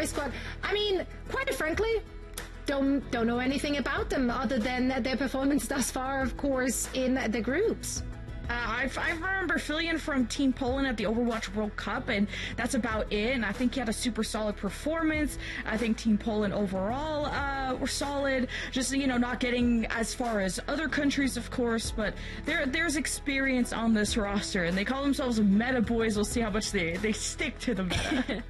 Metaboiz squad. I mean, quite frankly, don't know anything about them other than their performance thus far, of course, in the groups. I remember Filian from Team Poland at the Overwatch World Cup, and that's about it. And I think he had a super solid performance. I think Team Poland overall were solid. Just, you know, not getting as far as other countries, of course, but there's experience on this roster, and they call themselves Metaboiz. We'll see how much they stick to the meta.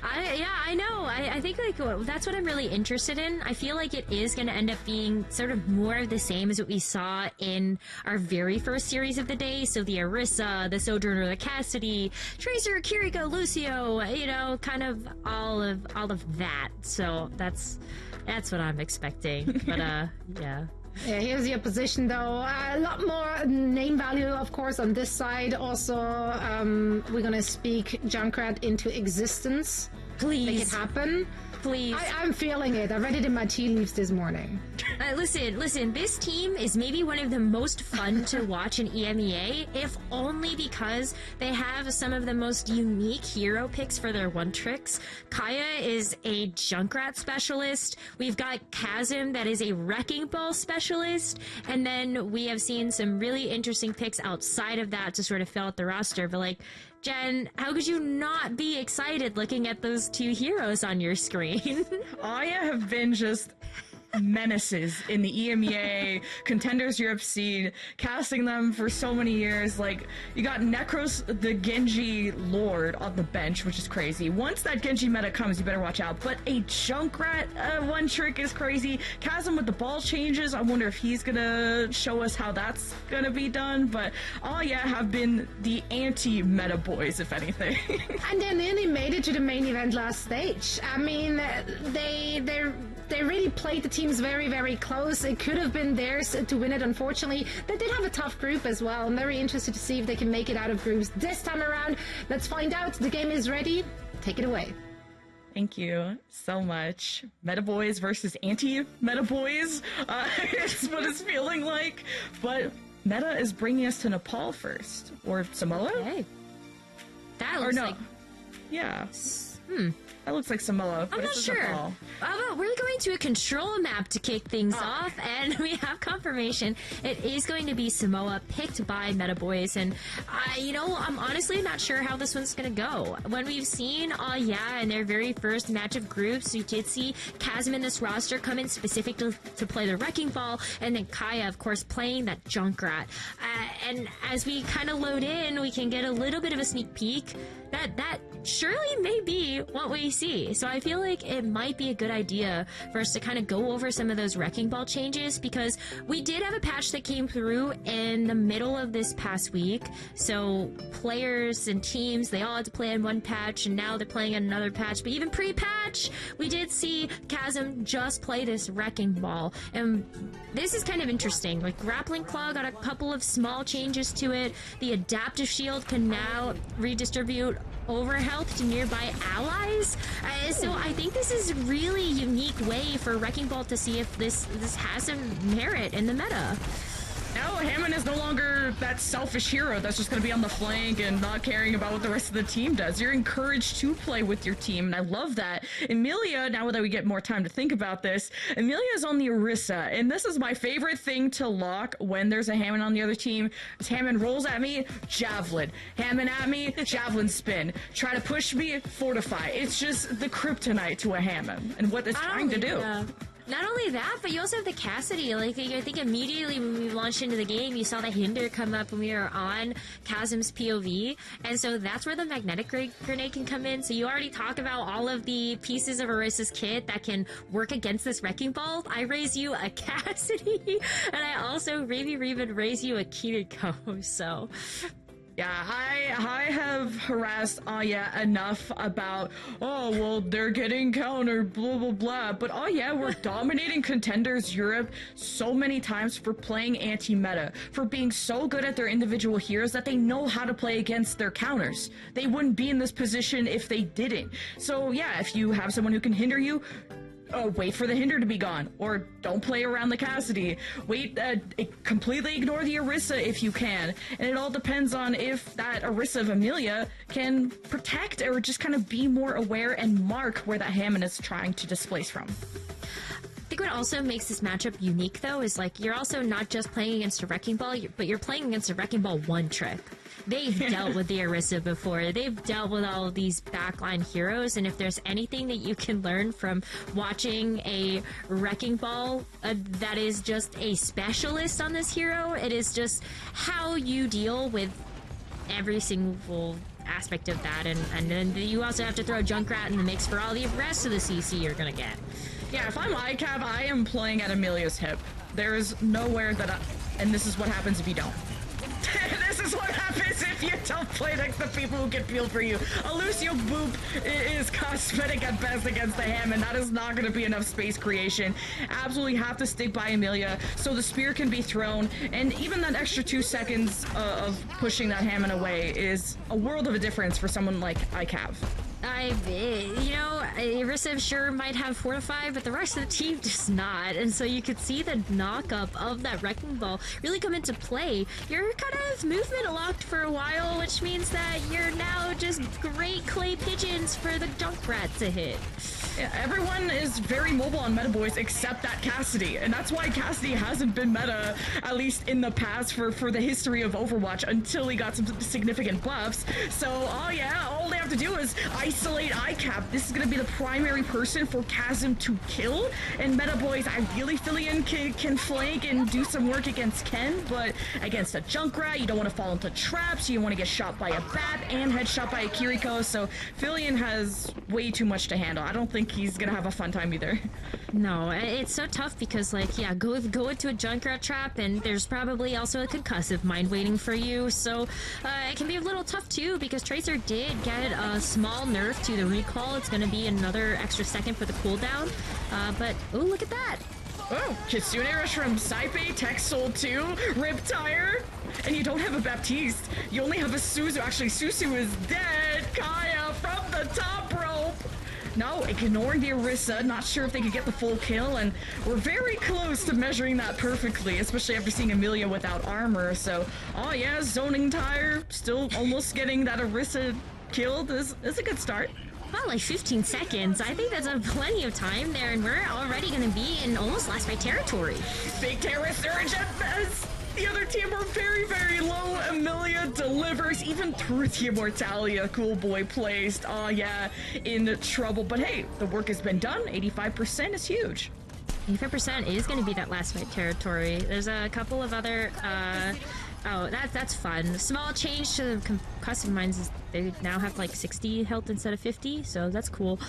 I know. I think like that's what I'm really interested in. I feel like it is going to end up being sort of more of the same as what we saw in our very first series of the day. So the Orisa, the Sojourner, the Cassidy, Tracer, Kiriko, Lucio, you know, kind of all of that. So that's what I'm expecting. But yeah. Yeah, here's your position, though. A lot more name value, of course, on this side. Also, we're going to speak Junkrat into existence. Please. Make it happen. Please. I'm feeling it. I read it in my tea leaves this morning. Listen, this team is maybe one of the most fun to watch in EMEA, if only because they have some of the most unique hero picks for their one-tricks. Kaya is a Junkrat specialist. We've got Chasm that is a Wrecking Ball specialist. And then we have seen some really interesting picks outside of that to sort of fill out the roster. But like, Jen, how could you not be excited looking at those two heroes on your screen? Aya have been just menaces in the EMEA Contenders Europe scene, casting them for so many years. Like, you got Necros, the Genji Lord, on the bench, which is crazy. Once that Genji meta comes, you better watch out. But a Junkrat one trick is crazy. Chasm with the ball changes, I wonder if he's gonna show us how that's gonna be done. But oh yeah, have been the anti-Metaboiz, if anything. And they nearly made it to the main event last stage. I mean, they really played the teams very, very close. It could have been theirs to win it, unfortunately. They did have a tough group as well. I'm very interested to see if they can make it out of groups this time around. Let's find out. The game is ready. Take it away. Thank you so much. Metaboiz versus anti-Metaboiz. It's what it's feeling like. But Meta is bringing us to Nepal first. Or Samoa? Okay. That looks like... Yeah. That looks like Samoa. I'm not sure. We're going to a control map to kick things off, and we have confirmation. It is going to be Samoa, picked by Metaboiz, and I'm honestly not sure how this one's going to go. When we've seen YEAH in their very first match of groups, we did see Chasm in this roster come in specific to play the Wrecking Ball, and then Kaya, of course, playing that Junkrat. And as we kind of load in, we can get a little bit of a sneak peek that surely may be what we see. So I feel like it might be a good idea for us to kind of go over some of those Wrecking Ball changes, because we did have a patch that came through in the middle of this past week. So players and teams, they all had to play in one patch, and now they're playing in another patch. But even pre-patch, we did see Chasm just play this Wrecking Ball. And this is kind of interesting. Like, Grappling Claw got a couple of small changes to it. The Adaptive Shield can now redistribute over health to nearby allies. So I think this is a really unique way for Wrecking Ball to see if this has some merit in the meta. Now Hammond is no longer that selfish hero that's just going to be on the flank and not caring about what the rest of the team does. You're encouraged to play with your team, and I love that. Emilia, now that we get more time to think about this, Emilia is on the Orisa, and this is my favorite thing to lock when there's a Hammond on the other team. As Hammond rolls at me, Javelin. Hammond at me, Javelin spin. Try to push me, Fortify. It's just the kryptonite to a Hammond, and what it's trying to do. Not only that, but you also have the Cassidy. Like, I think immediately when we launched into the game, you saw the Hinder come up when we were on Chasm's POV. And so that's where the magnetic grenade can come in. So you already talk about all of the pieces of Orisa's kit that can work against this Wrecking Ball. I raise you a Cassidy, and I also maybe even raise you a Kiriko. So... yeah, I have harassed YEAH enough about, oh, well, they're getting countered, blah, blah, blah. But YEAH, we're dominating Contenders Europe so many times for playing anti-meta, for being so good at their individual heroes that they know how to play against their counters. They wouldn't be in this position if they didn't. So yeah, if you have someone who can hinder you, wait for the hinder to be gone, or don't play around the Cassidy. Wait, completely ignore the Orisa if you can. And it all depends on if that Orisa of EMEA can protect or just kind of be more aware and mark where that Hammond is trying to displace from. I think what also makes this matchup unique, though, is like you're also not just playing against a Wrecking Ball, but you're playing against a Wrecking Ball one trick. They've dealt with the Orisa before. They've dealt with all of these backline heroes, and if there's anything that you can learn from watching a Wrecking Ball that is just a specialist on this hero, it is just how you deal with every single aspect of that, and then you also have to throw Junkrat in the mix for all the rest of the CC you're gonna get. Yeah, if I'm ICAV, I am playing at Amelia's hip. There is nowhere that and this is what happens if you don't. This is what happens if you don't play next to people who can peel for you. A Lucio Boop is cosmetic at best against the Hammond. That is not going to be enough space creation. Absolutely have to stick by Amelia so the spear can be thrown. And even that extra 2 seconds of pushing that Hammond away is a world of a difference for someone like ICAV. Orisa sure might have Fortify, but the rest of the team does not. And so you could see the knock-up of that Wrecking Ball really come into play. You're kind of movement locked for a while, which means that you're now just great clay pigeons for the Junkrat to hit. Yeah, everyone is very mobile on Metaboiz except that Cassidy, and that's why Cassidy hasn't been meta, at least in the past, for the history of Overwatch until he got some significant buffs. So, all they have to do is isolate ICAP. This is going to be the primary person for Chasm to kill, and Metaboiz, ideally, Filian can flank and do some work against Ken, but against a Junkrat, you don't want to fall into traps, you don't want to get shot by a bat and headshot by a Kiriko, so Filian has way too much to handle. I don't think he's gonna have a fun time either. No, it's so tough because, go into a Junkrat trap, and there's probably also a concussive mind waiting for you, so it can be a little tough too, because Tracer did get a small nerf to the recall. It's gonna be another extra second for the cooldown, but, oh, look at that! Oh, Kitsune Rush from Saipe, Tech Soul 2, Riptire, and you don't have a Baptiste. You only have a Suzu. Actually, Suzu is dead. Kaya from the top rope. No, ignoring the Orisa, not sure if they could get the full kill, and we're very close to measuring that perfectly, especially after seeing Amelia without armor, so, zoning tire, still almost getting that Orisa killed is a good start. Well, like 15 seconds. I think that's plenty of time there, and we're already going to be in almost last fight territory. Big Terra Surge at best! The other team are very, very low. Amelia delivers even through the Immortality. A cool boy placed. In trouble. But hey, the work has been done. 85% is huge. 85% is going to be that last fight territory. There's a couple of other... that's fun. Small change to the concussive mines is they now have like 60 health instead of 50, so that's cool.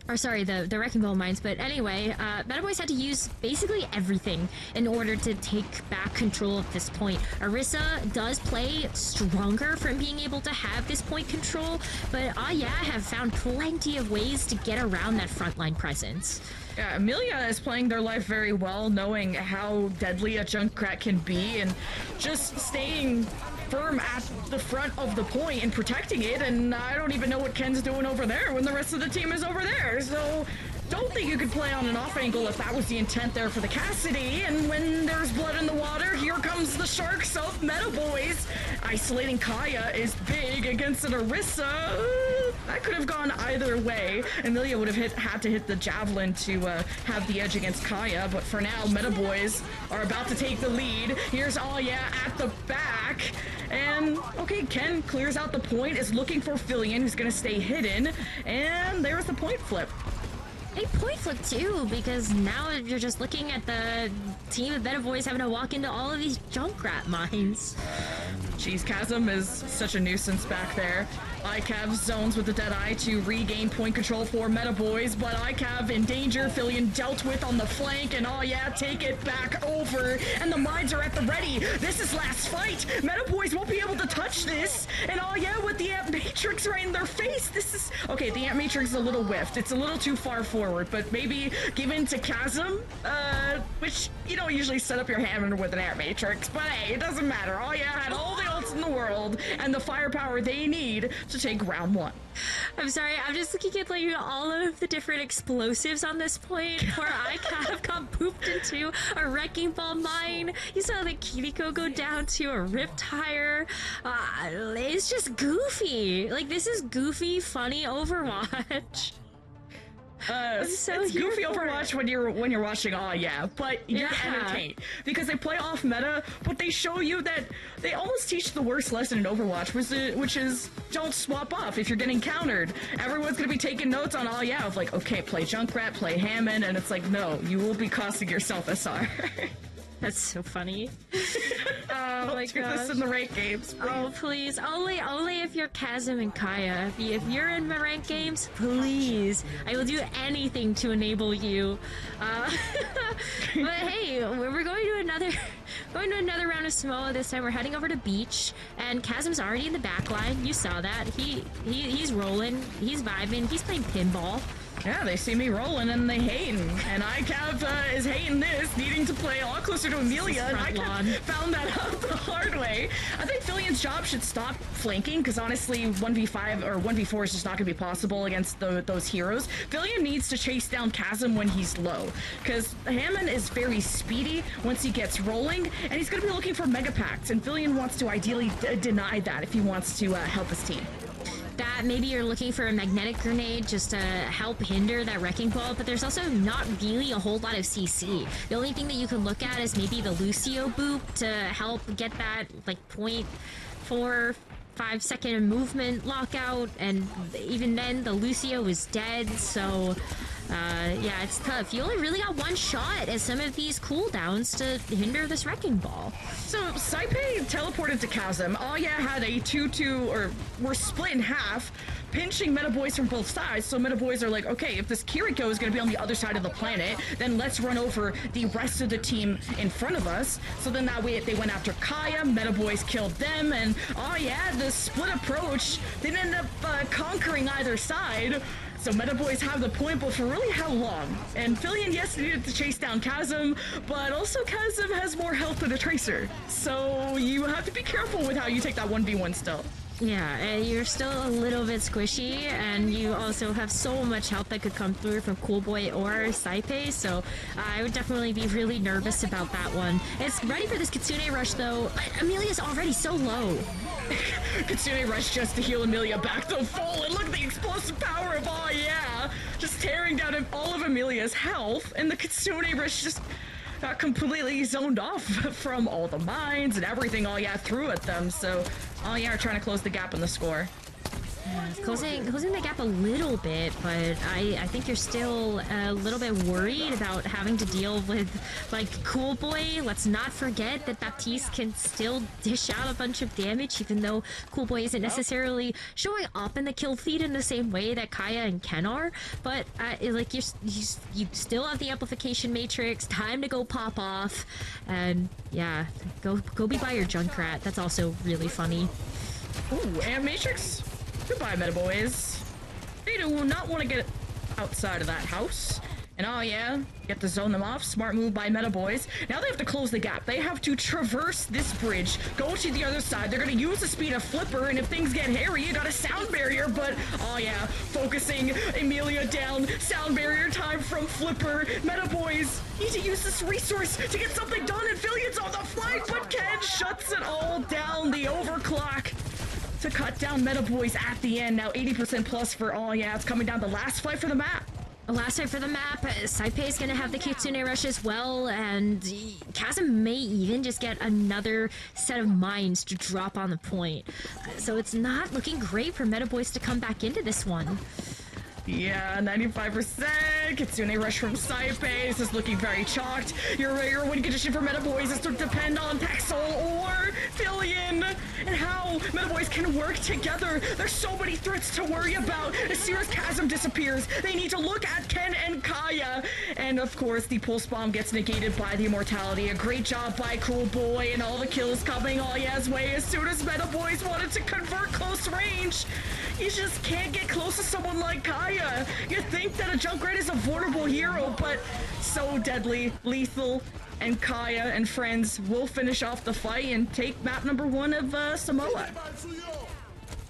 Or sorry, the Wrecking Ball mines. But anyway, Metaboiz had to use basically everything in order to take back control at this point. Orisa does play stronger from being able to have this point control, but have found plenty of ways to get around that frontline presence. Yeah, Amelia is playing their life very well, knowing how deadly a Junkrat can be, and just staying firm at the front of the point and protecting it, and I don't even know what Ken's doing over there when the rest of the team is over there, so don't think you could play on an off angle if that was the intent there for the Cassidy, and when there's blood in the water, here comes the Sharks of Metaboiz. Isolating Kaya is big against an Orisa. That could have gone either way. Amelia would have had to hit the Javelin to have the edge against Kaya, but for now, Metaboiz are about to take the lead. Here's at the back, and okay, Ken clears out the point, is looking for Filian, who's gonna stay hidden, and there's the point flip. A point flip too, because now you're just looking at the team of Metaboiz having to walk into all of these Junkrat mines. Jeez, Chasm is such a nuisance back there. ICAV zones with the Deadeye to regain point control for Metaboiz, but ICAV in danger. Filian dealt with on the flank, and take it back over, and the mines are at the ready. This is last fight. Metaboiz won't be able to touch this, and with the Amp Matrix right in their face. This is okay. The Amp Matrix is a little whiffed. It's a little too far forward, but maybe given to Chasm, which you don't usually set up your hammer with an Amp Matrix, but hey, it doesn't matter. Had all the ults in the world and the firepower they need to take round 1. I'm sorry, I'm just looking at like all of the different explosives on this point. Poor ICAV got pooped into a wrecking ball mine. You saw the Kiriko go down to a ripped tire. It's just goofy. Like, this is goofy, funny Overwatch. It's goofy Overwatch when you're watching Oh Yeah, but you're entertained because they play off meta, but they show you that they almost teach the worst lesson in Overwatch, which is don't swap off if you're getting countered. Everyone's gonna be taking notes on Oh Yeah of like, okay, play Junkrat, play Hammond, and it's like, no, you will be costing yourself SR. That's so funny. Oh my do gosh. this in the ranked games, please. Oh please, only if you're Chasm and Kaya. If you're in my ranked games, please, I will do anything to enable you. But hey, we're going to another round of Samoa. This time we're heading over to Beach, and Chasm's already in the back line. You saw that. He's rolling, he's vibing, he's playing pinball. Yeah, they see me rolling and they hating, and ICAV is hating this, needing to play a lot closer to Amelia, and ICAV found that out the hard way. I think Fillion's job should stop flanking, because honestly, 1v5 or 1v4 is just not going to be possible against those heroes. Fillion needs to chase down Chasm when he's low, because Hammond is very speedy once he gets rolling, and he's going to be looking for mega packs, and Fillion wants to ideally deny that if he wants to help his team. That maybe you're looking for a magnetic grenade just to help hinder that wrecking ball, but there's also not really a whole lot of CC. The only thing that you can look at is maybe the Lucio boop to help get that like 0.45 second movement lockout, and even then the Lucio is dead, so yeah, it's tough. You only really got one shot at some of these cooldowns to hinder this wrecking ball. So Saipei teleported to Chasm. Oh Yeah had a 2-2, or we're split in half, pinching Metaboiz from both sides. So Metaboiz are like, okay, if this Kiriko is going to be on the other side of the planet, then let's run over the rest of the team in front of us. So then that way they went after Kaya, Metaboiz killed them, and oh yeah, the split approach didn't end up conquering either side. So Metaboiz have the point, but for really how long? And Fillion, yes, needed to chase down Chasm, but also Chasm has more health than a Tracer. So you have to be careful with how you take that 1v1 still. Yeah, and you're still a little bit squishy, and you also have so much help that could come through from Coolboy or Saipei, so I would definitely be really nervous about that one. It's ready for this Kitsune Rush, though. Amelia's already so low. Kitsune Rush just to heal Amelia back to full, and look at the explosive power of Oh Yeah! Just tearing down all of Amelia's health, and the Kitsune Rush just got completely zoned off from all the mines and everything Oh Yeah threw at them, so Oh Yeah are trying to close the gap in the score. Closing the gap a little bit, but I think you're still a little bit worried about having to deal with, like, Coolboy. Let's not forget that Baptiste can still dish out a bunch of damage, even though Coolboy isn't necessarily showing up in the kill feed in the same way that Kaya and Ken are. But, like, you still have the amplification matrix, time to go pop off, and, yeah, go be by your Junkrat. That's also really funny. Ooh, and Matrix? Goodbye, Metaboiz. They do not want to get outside of that house. And oh yeah, get to zone them off. Smart move by Metaboiz. Now they have to close the gap. They have to traverse this bridge, go to the other side. They're going to use the speed of Flipper, and if things get hairy, you got a sound barrier, but oh yeah, focusing Amelia down. Sound barrier time from Flipper. Metaboiz need to use this resource to get something done, and Fillion's on the flank, but Ken shuts it all down. The overclock to cut down Metaboiz at the end. Now 80% plus for Oh Yeah. It's coming down the last fight for the map. Last fight for the map. Saipei is going to have the Kitsune Rush as well, and Chasm may even just get another set of mines to drop on the point. So it's not looking great for Metaboiz to come back into this one. Yeah, 95%. Kitsune Rush from Saipei. This is looking very chalked. Your win condition for Metaboiz is to depend on Pexel or Fillion, and how Metaboiz can work together. There's so many threats to worry about. As soon as Chasm disappears, they need to look at Ken and Kaya. And of course, the pulse bomb gets negated by the immortality. A great job by Coolboy, and all the kills coming Oh Yeah's way as soon as Metaboiz wanted to convert close range. You just can't get close to someone like Kaya. You think that a Junkrat is a vulnerable hero, but so deadly, lethal. and Kaya and friends will finish off the fight and take map number 1 of Samoa.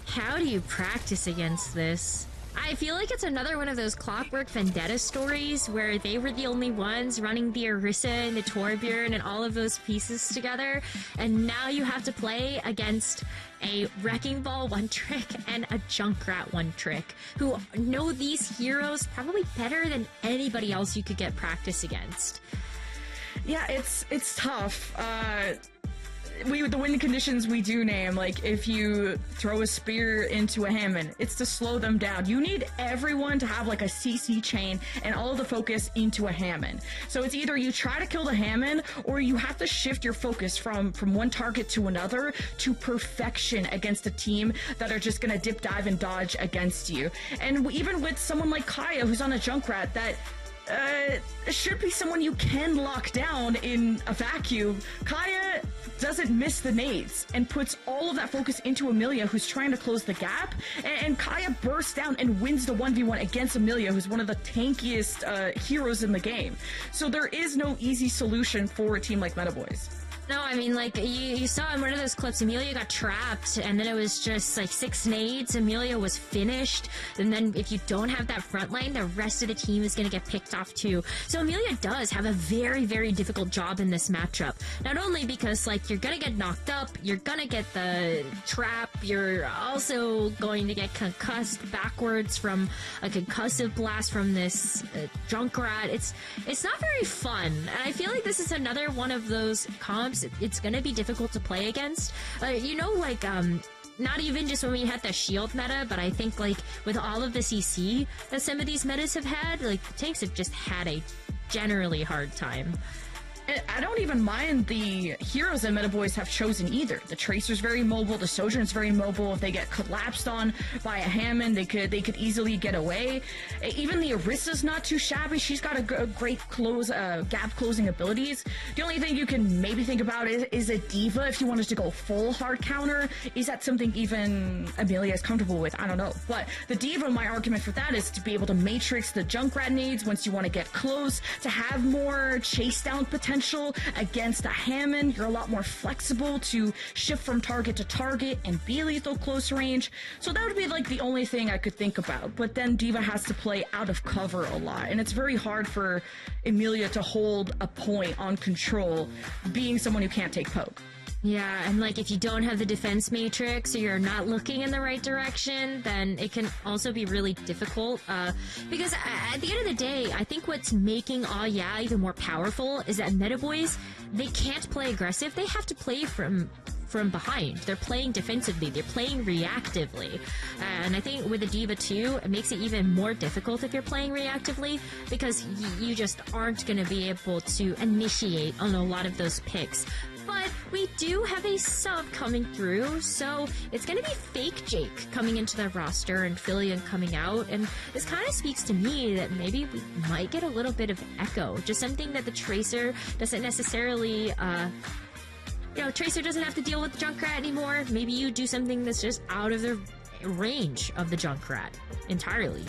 How do you practice against this? I feel like it's another one of those Clockwork Vendetta stories where they were the only ones running the Orisa and the Torbjorn and all of those pieces together, and now you have to play against a Wrecking Ball one-trick and a Junkrat one-trick, who know these heroes probably better than anybody else you could get practice against. Yeah, it's tough. The win conditions we do name, like if you throw a spear into a Hammond, it's to slow them down. You need everyone to have like a CC chain and all of the focus into a Hammond. So it's either you try to kill the Hammond or you have to shift your focus from one target to another to perfection against a team that are just gonna dip, dive, and dodge against you. And even with someone like Kaya, who's on a Junkrat, that should be someone you can lock down in a vacuum. Kaya doesn't miss the nades and puts all of that focus into Amelia, who's trying to close the gap, and Kaya bursts down and wins the 1v1 against Amelia, who's one of the tankiest heroes in the game. So there is no easy solution for a team like Metaboiz. No, I mean, like, you saw in one of those clips, Amelia got trapped, and then it was just, like, 6 nades, Amelia was finished, and then if you don't have that front line, the rest of the team is gonna get picked off, too. So Amelia does have a very, very difficult job in this matchup. Not only because, like, you're gonna get knocked up, you're gonna get the trap, you're also going to get concussed backwards from a concussive blast from this Junkrat. It's not very fun, and I feel like this is another one of those comps it's gonna be difficult to play against. You know, like, not even just when we had the shield meta, but I think, like, with all of the CC that some of these metas have had, like, the tanks have just had a generally hard time. I don't even mind the heroes that Metaboiz have chosen either. The Tracer's very mobile, the Sojourn's very mobile. If they get collapsed on by a Hammond, they could easily get away. Even the Orisa's not too shabby. She's got a great gap closing abilities. The only thing you can maybe think about is a D.Va if you wanted to go full hard counter. Is that something even Amelia is comfortable with? I don't know. But the D.Va, my argument for that is to be able to matrix the Junkrat nades once you want to get close, to have more chase down potential against a Hammond. You're a lot more flexible to shift from target to target and be lethal close range. So that would be like the only thing I could think about. But then D.Va has to play out of cover a lot, and it's very hard for Amelia to hold a point on control, being someone who can't take poke. Yeah, and like if you don't have the defense matrix or you're not looking in the right direction, then it can also be really difficult. Because at the end of the day, I think what's making OWCS YEAH even more powerful is that Metaboiz, they can't play aggressive. They have to play from behind. They're playing defensively. They're playing reactively. And I think with the D.Va too, it makes it even more difficult if you're playing reactively, because you just aren't going to be able to initiate on a lot of those picks. But we do have a sub coming through, so it's going to be Fake Jake coming into the roster and Fillion coming out, and this kind of speaks to me that maybe we might get a little bit of Echo, just something that the Tracer doesn't necessarily, Tracer doesn't have to deal with the Junkrat anymore. Maybe you do something that's just out of the range of the Junkrat entirely.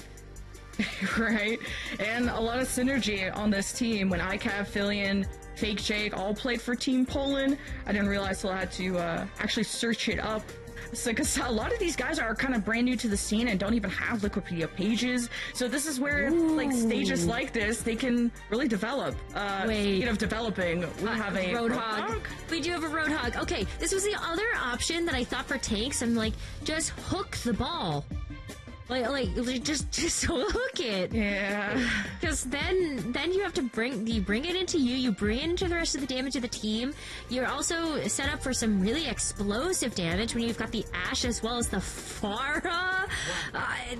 Right, and a lot of synergy on this team. When ICAV, Fillion, Fake Jake all played for Team Poland, I didn't realize till I had to actually search it up. Because a lot of these guys are kind of brand new to the scene and don't even have Wikipedia pages. So this is where, like, stages like this, they can really develop. Speaking of developing, we have a Roadhog. We do have a Roadhog. Okay, this was the other option that I thought for tanks. I'm like, just hook the ball. Just hook it. Yeah. Because then you have to bring it into you bring it into the rest of the damage of the team. You're also set up for some really explosive damage when you've got the Ashe as well as the Pharah.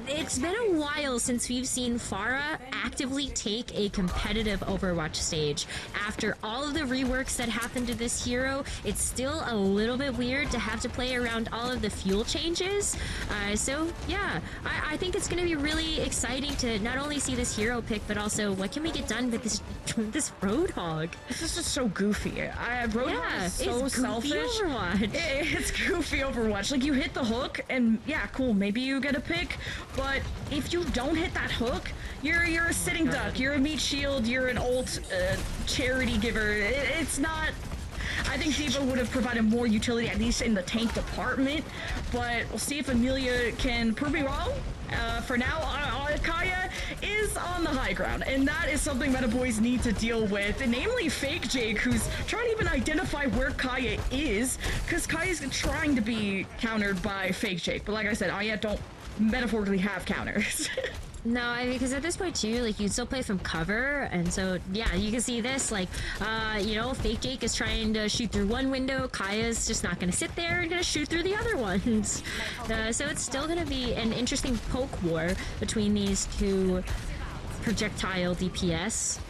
It's been a while since we've seen Pharah actively take a competitive Overwatch stage. After all of the reworks that happened to this hero, it's still a little bit weird to have to play around all of the fuel changes. So yeah, I think it's going to be really exciting to not only see this hero pick, but also what can we get done with this Roadhog. This is just so goofy. Roadhog is so it's selfish. goofy Overwatch. It's goofy Overwatch. Like, you hit the hook, and yeah, cool, maybe you get a pick, but if you don't hit that hook, you're a sitting duck, you're a meat shield, you're an ult charity giver. It's not... I think D.Va would have provided more utility, at least in the tank department, but we'll see if EMEA can prove me wrong. For now, Kaya is on the high ground, and that is something Metaboiz need to deal with, and namely Fake Jake, who's trying to even identify where Kaya is, because Kaya's trying to be countered by Fake Jake, but like I said, Aya don't metaphorically have counters. No, because at this point too, like, you still play from cover, and so yeah, you can see this, like, you know, Fake Jake is trying to shoot through one window, Kaya's just not gonna sit there and gonna shoot through the other ones. So it's still gonna be an interesting poke war between these two projectile DPS.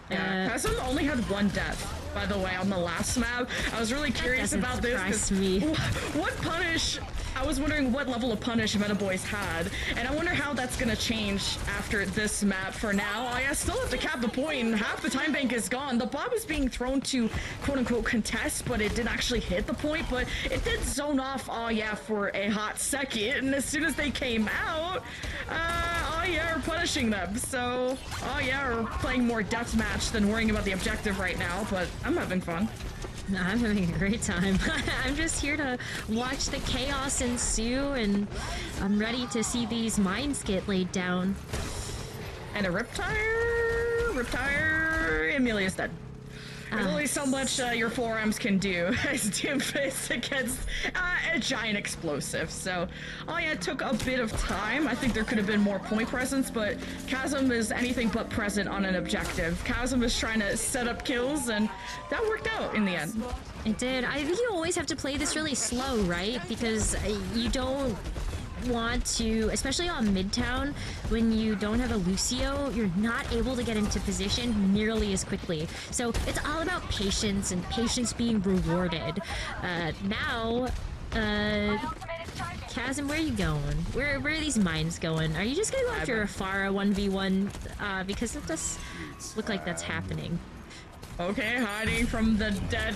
Yeah, Chasm only had one death, by the way, on the last map. I was really curious about this, because what punish... I was wondering what level of punish Metaboiz had, and I wonder how that's gonna change after this map. For now, I still have to cap the point, and half the time bank is gone. The bomb is being thrown to quote-unquote contest, but it didn't actually hit the point, but it did zone off yeah for a hot second, and as soon as they came out, yeah, we're punishing them. So, yeah, we're playing more deathmatch than worrying about the objective right now, but I'm having fun. No, I'm having a great time. I'm just here to watch the chaos ensue, and I'm ready to see these mines get laid down. And a Riptire, Emilia's dead. There's only so much your forearms can do as Doomfist against a giant explosive. So, yeah, it took a bit of time. I think there could have been more point presence, but Chasm is anything but present on an objective. Chasm is trying to set up kills, and that worked out in the end. It did. I think you always have to play this really slow, right? Because you don't want to, especially on Midtown, when you don't have a Lucio, you're not able to get into position nearly as quickly. So it's all about patience, and patience being rewarded. Now, Chasm, where are you going? Where are these mines going? Are you just gonna go after a Pharah 1v1? Because it does look like that's happening. Okay, hiding from the dead.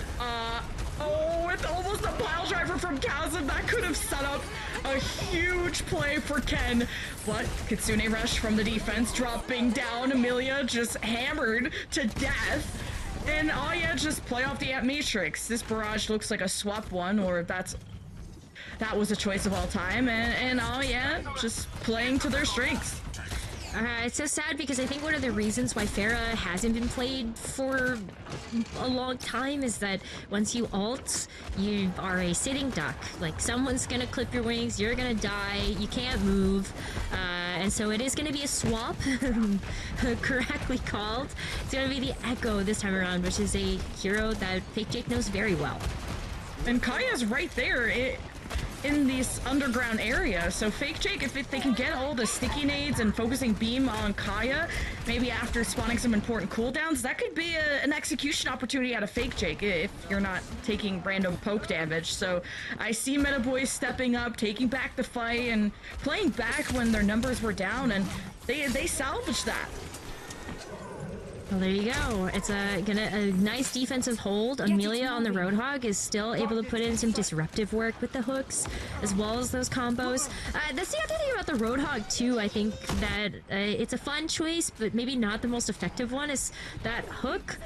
Oh, it's almost a pile driver from Chasm. That could have set up a huge play for Ken. But Kitsune Rush from the defense, dropping down. Emilia just hammered to death. And yeah, just play off the Ant Matrix. This barrage looks like a swap one, or that was a choice of all time. And yeah, just playing to their strengths. It's so sad, because I think one of the reasons why Pharah hasn't been played for a long time is that once you ult, you are a sitting duck. Like, someone's gonna clip your wings, you're gonna die, you can't move, and so it is gonna be a swap, correctly called. It's gonna be the Echo this time around, which is a hero that Fake Jake knows very well. And Kaya's right there. In this underground area, so Fake Jake, if they can get all the sticky nades and focusing beam on Kaya, maybe after spawning some important cooldowns, that could be an execution opportunity out of Fake Jake if you're not taking random poke damage. So I see Metaboiz stepping up, taking back the fight, and playing back when their numbers were down, and they salvaged that. Well, there you go. It's a nice defensive hold. Amelia on the Roadhog is still able to put in some disruptive work with the hooks, as well as those combos. That's the other thing about the Roadhog, too. I think that it's a fun choice, but maybe not the most effective one, is that hook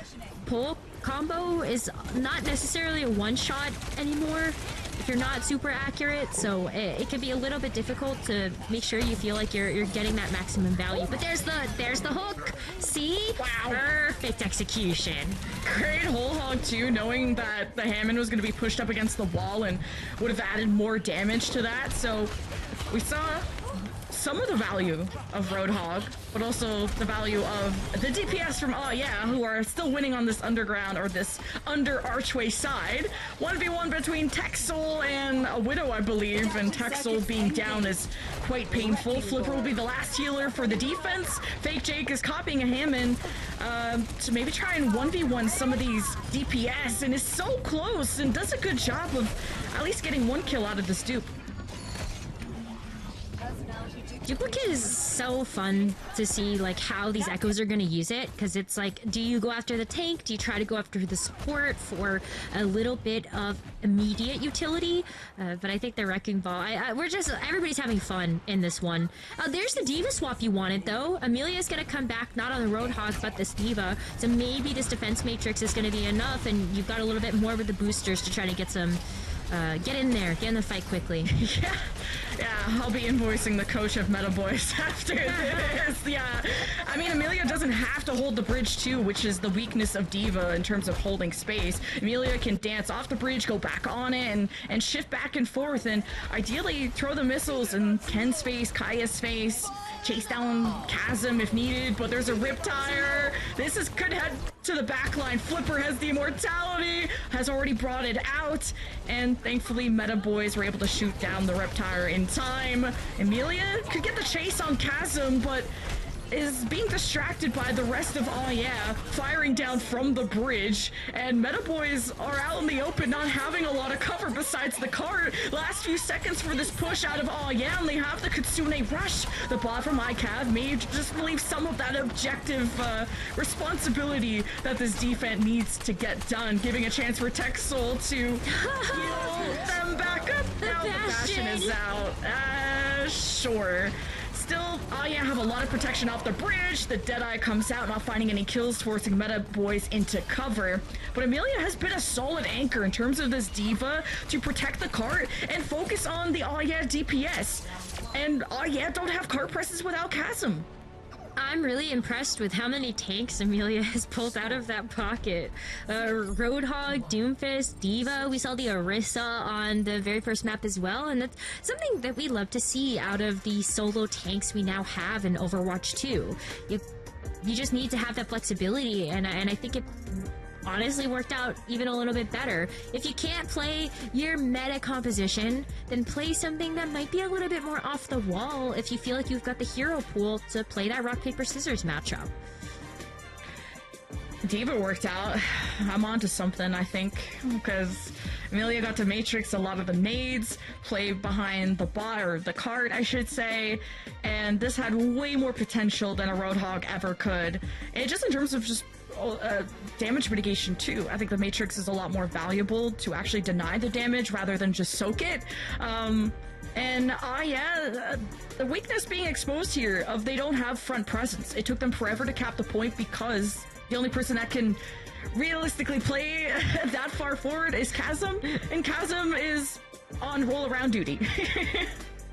pull combo is not necessarily a one-shot anymore if you're not super accurate, so it can be a little bit difficult to make sure you feel like you're getting that maximum value. But there's the hook. See? Wow. Perfect execution. Great whole hog too, knowing that the Hammond was going to be pushed up against the wall and would have added more damage to that. So we saw some of the value of Roadhog, but also the value of the DPS from YEAH, who are still winning on this underground, or this under archway side. 1v1 between Texel and a Widow, I believe, and Texel being down is quite painful. Flipper will be the last healer for the defense. Fake Jake is copying a Hammond to maybe try and 1v1 some of these DPS, and is so close and does a good job of at least getting one kill out of this dupe. Duplicate is so fun to see like how these echoes are going to use it, because it's like, do you go after the tank? Do you try to go after the support for a little bit of immediate utility? But I think the Wrecking Ball, everybody's having fun in this one. There's the Diva swap you wanted though. Amelia's going to come back not on the Roadhog but this Diva, so maybe this defense matrix is going to be enough, and you've got a little bit more with the boosters to try to get some get in there, get in the fight quickly. Yeah, I'll be invoicing the coach of Metaboiz after this. Yeah, I mean, Amelia doesn't have to hold the bridge too, which is the weakness of Diva in terms of holding space. Amelia can dance off the bridge, go back on it, and shift back and forth, and ideally throw the missiles in Ken's face, Kaya's face, chase down Chasm if needed, but there's a Riptire. This could head to the back line. Flipper has the immortality, has already brought it out, and thankfully Metaboiz were able to shoot down the Riptire in time. Amelia could get the chase on Chasm, but is being distracted by the rest of Oh Yeah firing down from the bridge, and Metaboiz are out in the open not having a lot of cover besides the cart. Last few seconds for this push out of Oh Yeah, and they have the Kitsune rush. The bot from ICAV may just relieve some of that objective responsibility that this defense needs to get done, giving a chance for Texel to heal them back up. Now the Bastion is out. Sure. Still, Oh Yeah have a lot of protection off the bridge. The Deadeye comes out, not finding any kills, forcing Metaboiz into cover. But Amelia has been a solid anchor in terms of this Diva to protect the cart and focus on the Oh Yeah DPS. And Oh Yeah don't have cart presses without Chasm. I'm really impressed with how many tanks Amelia has pulled out of that pocket. Roadhog, Doomfist, Diva, we saw the Orisa on the very first map as well, and that's something that we love to see out of the solo tanks we now have in Overwatch 2. You just need to have that flexibility, and I think it honestly worked out even a little bit better. If you can't play your meta composition, then play something that might be a little bit more off the wall if you feel like you've got the hero pool to play that rock, paper, scissors matchup. Diva worked out. I'm onto something, I think, because Amelia got to matrix a lot of the nades, play behind the bot, or the cart, I should say, and this had way more potential than a Roadhog ever could. And just in terms of just damage mitigation too. I think the Matrix is a lot more valuable to actually deny the damage rather than just soak it. And yeah, the weakness being exposed here of they don't have front presence. It took them forever to cap the point because the only person that can realistically play that far forward is Chasm, and Chasm is on roll around duty.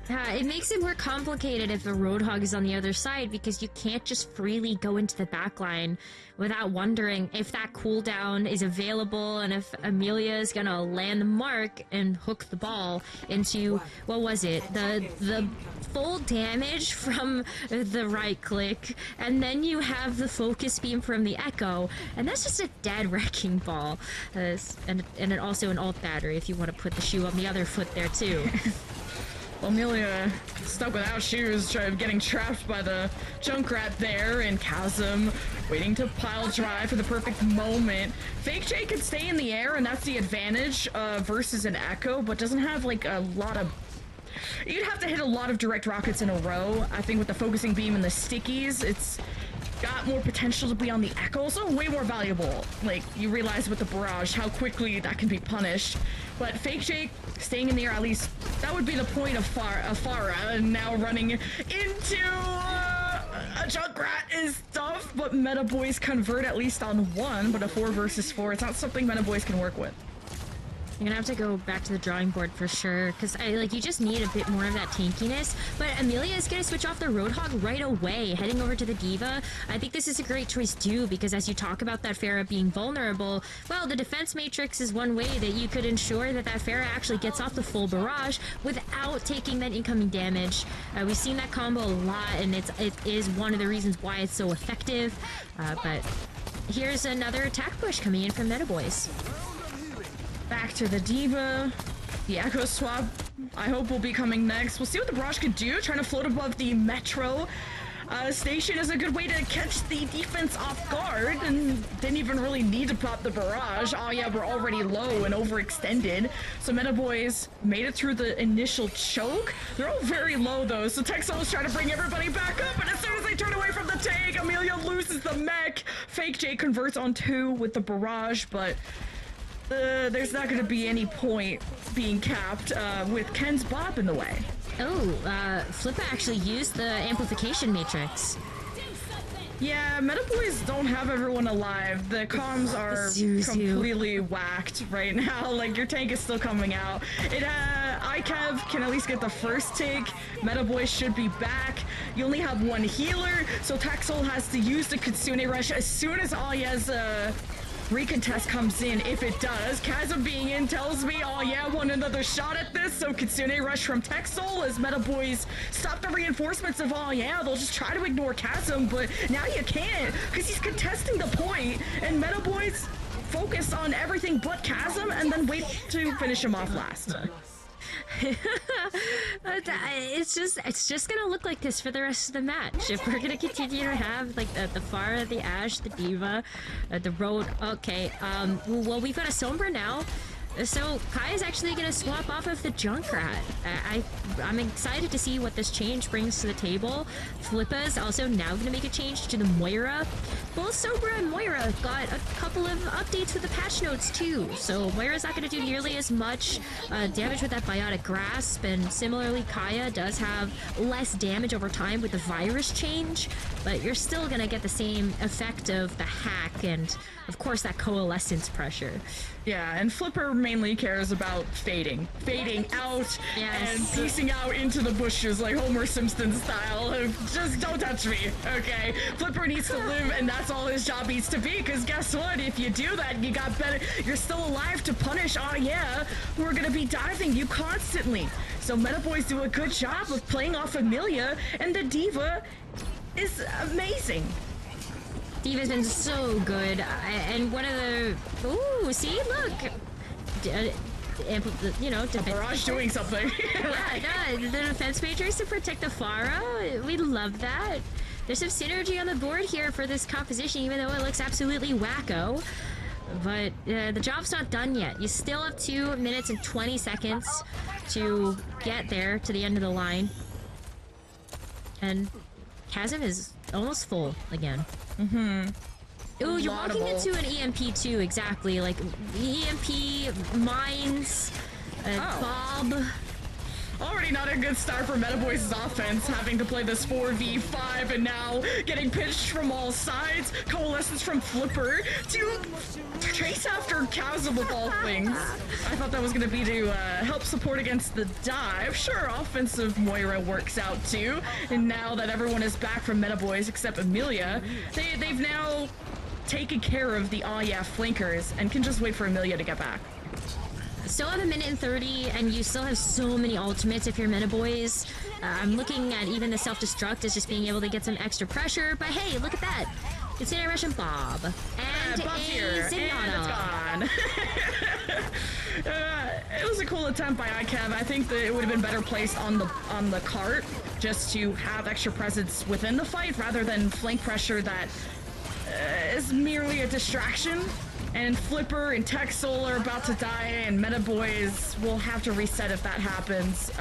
It makes it more complicated if the Roadhog is on the other side, because you can't just freely go into the backline without wondering if that cooldown is available and if Amelia is gonna land the mark and hook the ball into, what was it, the full damage from the right click, and then you have the focus beam from the Echo, and that's just a dead Wrecking Ball. And also an ult battery if you want to put the shoe on the other foot there too. Amelia stuck without shoes, getting trapped by the Junkrat there, and Chasm waiting to pile drive for the perfect moment. Fake J can stay in the air, and that's the advantage versus an Echo, but doesn't have like a lot of... You'd have to hit a lot of direct rockets in a row. I think with the focusing beam and the stickies, it's got more potential to be on the Echo, also way more valuable. Like, you realize with the barrage how quickly that can be punished. But Fake Jake staying in the air, at least that would be the point of Farah, and now running into a Junkrat is tough, but Metaboiz convert at least on one, but a 4 versus 4, it's not something Metaboiz can work with. You're gonna have to go back to the drawing board for sure, because you just need a bit more of that tankiness. But Amelia is gonna switch off the Roadhog right away, heading over to the Diva. I think this is a great choice too, because as you talk about that Pharah being vulnerable, well, the defense matrix is one way that you could ensure that Pharah actually gets off the full barrage without taking that incoming damage. We've seen that combo a lot, and it is one of the reasons why it's so effective. But here's another attack push coming in from Metaboiz. Back to the Diva. The Echo swap, I hope, will be coming next. We'll see what the barrage could do, trying to float above the Metro. Station is a good way to catch the defense off guard, and didn't even really need to pop the barrage. Oh yeah, we're already low and overextended. So Metaboiz made it through the initial choke. They're all very low though, so Texel is trying to bring everybody back up, and as soon as they turn away from the tank, Amelia loses the mech. Fake J converts on 2 with the barrage, but there's not going to be any point being capped with Ken's Bob in the way. Oh, Flippa actually used the amplification matrix. Yeah, Metaboiz don't have everyone alive. The comms are completely whacked right now. Like, your tank is still coming out. ICAV can at least get the first take. Metaboiz should be back. You only have one healer, so Texel has to use the Kitsune Rush as soon as Aya's recontest comes in. If it does, Chasm being in tells me, oh yeah, want another shot at this. So Kitsune Rush from Texel as Metaboiz stop the reinforcements of, oh yeah, they'll just try to ignore Chasm, but now you can't because he's contesting the point, and Metaboiz focus on everything but Chasm and then wait to finish him off last. It's just gonna look like this for the rest of the match. If we're gonna continue to have like the Pharah, the Ashe, the Diva, the Road. Okay, well, we've got a Sombra now. So Kai is actually going to swap off of the Junkrat. I'm excited to see what this change brings to the table. Flippa is also now going to make a change to the Moira. Both Sombra and Moira got a couple of updates with the patch notes too. So Moira's not going to do nearly as much damage with that Biotic Grasp, and similarly Kaya does have less damage over time with the virus change, but you're still going to get the same effect of the hack and of course that coalescence pressure. Yeah, and Flipper mainly cares about fading out and piecing out into the bushes like Homer Simpson style. Just don't touch me, okay? Flipper needs to live, and that's all his job needs to be, because guess what? If you do that, you got better. You're still alive to punish, oh yeah, who are gonna be diving you constantly. So Metaboiz do a good job of playing off Amelia, and the Diva is amazing. Diva's been so good, and one of the... Ooh, see? Look! You know, the barrage doing something. Yeah, the defense matrix to protect the Pharah. We love that. There's some synergy on the board here for this composition, even though it looks absolutely wacko. But the job's not done yet. You still have 2 minutes and 20 seconds to get there to the end of the line. And Chasm is almost full again. Mm-hmm. Ooh, you're walking into an EMP too, exactly. Like, EMP, mines, Bob. Already not a good start for Metaboiz's offense, having to play this 4v5 and now getting pitched from all sides. Coalescence from Flipper to chase after Chasm of all things. I thought that was going to be to help support against the dive. Sure, offensive Moira works out too. And now that everyone is back from Metaboiz except Amelia, they've now taken care of the flankers and can just wait for Amelia to get back. Still have 1 minute and 30, and you still have so many ultimates if you're Metaboiz. I'm looking at even the self-destruct as just being able to get some extra pressure, but hey, look at that. It's an Russian Bob. And Bob's here, Zenyatta. And it's gone. It was a cool attempt by ICAV. I think that it would have been better placed on the cart, just to have extra presence within the fight, rather than flank pressure that is merely a distraction. And Flipper and Texel are about to die, and Metaboiz will have to reset if that happens.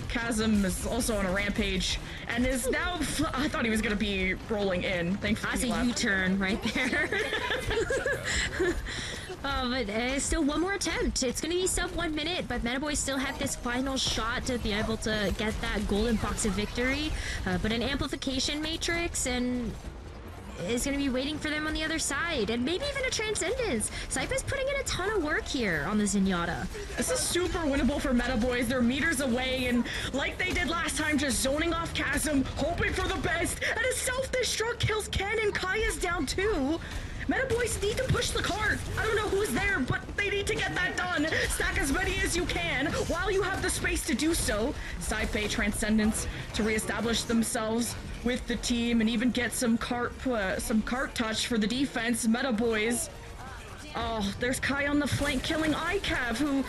Chasm is also on a rampage, and is now... I thought he was going to be rolling in. Thankfully, that's a U-turn right there. But still one more attempt. It's going to be sub 1 minute, but Metaboiz still have this final shot to be able to get that golden box of victory. But an amplification matrix, and... is going to be waiting for them on the other side, and maybe even a Transcendence. Saipa's putting in a ton of work here on the Zenyatta. This is super winnable for Metaboiz. They're meters away, and like they did last time, just zoning off Chasm, hoping for the best, and a self-destruct kills Ken, and Kaya's down too. Metaboiz need to push the cart. I don't know who's there, but they need to get that done. Stack as many as you can while you have the space to do so. Saipai Transcendence to reestablish themselves with the team and even get some cart touch for the defense. Metaboiz. Oh, there's Kai on the flank killing ICAV, who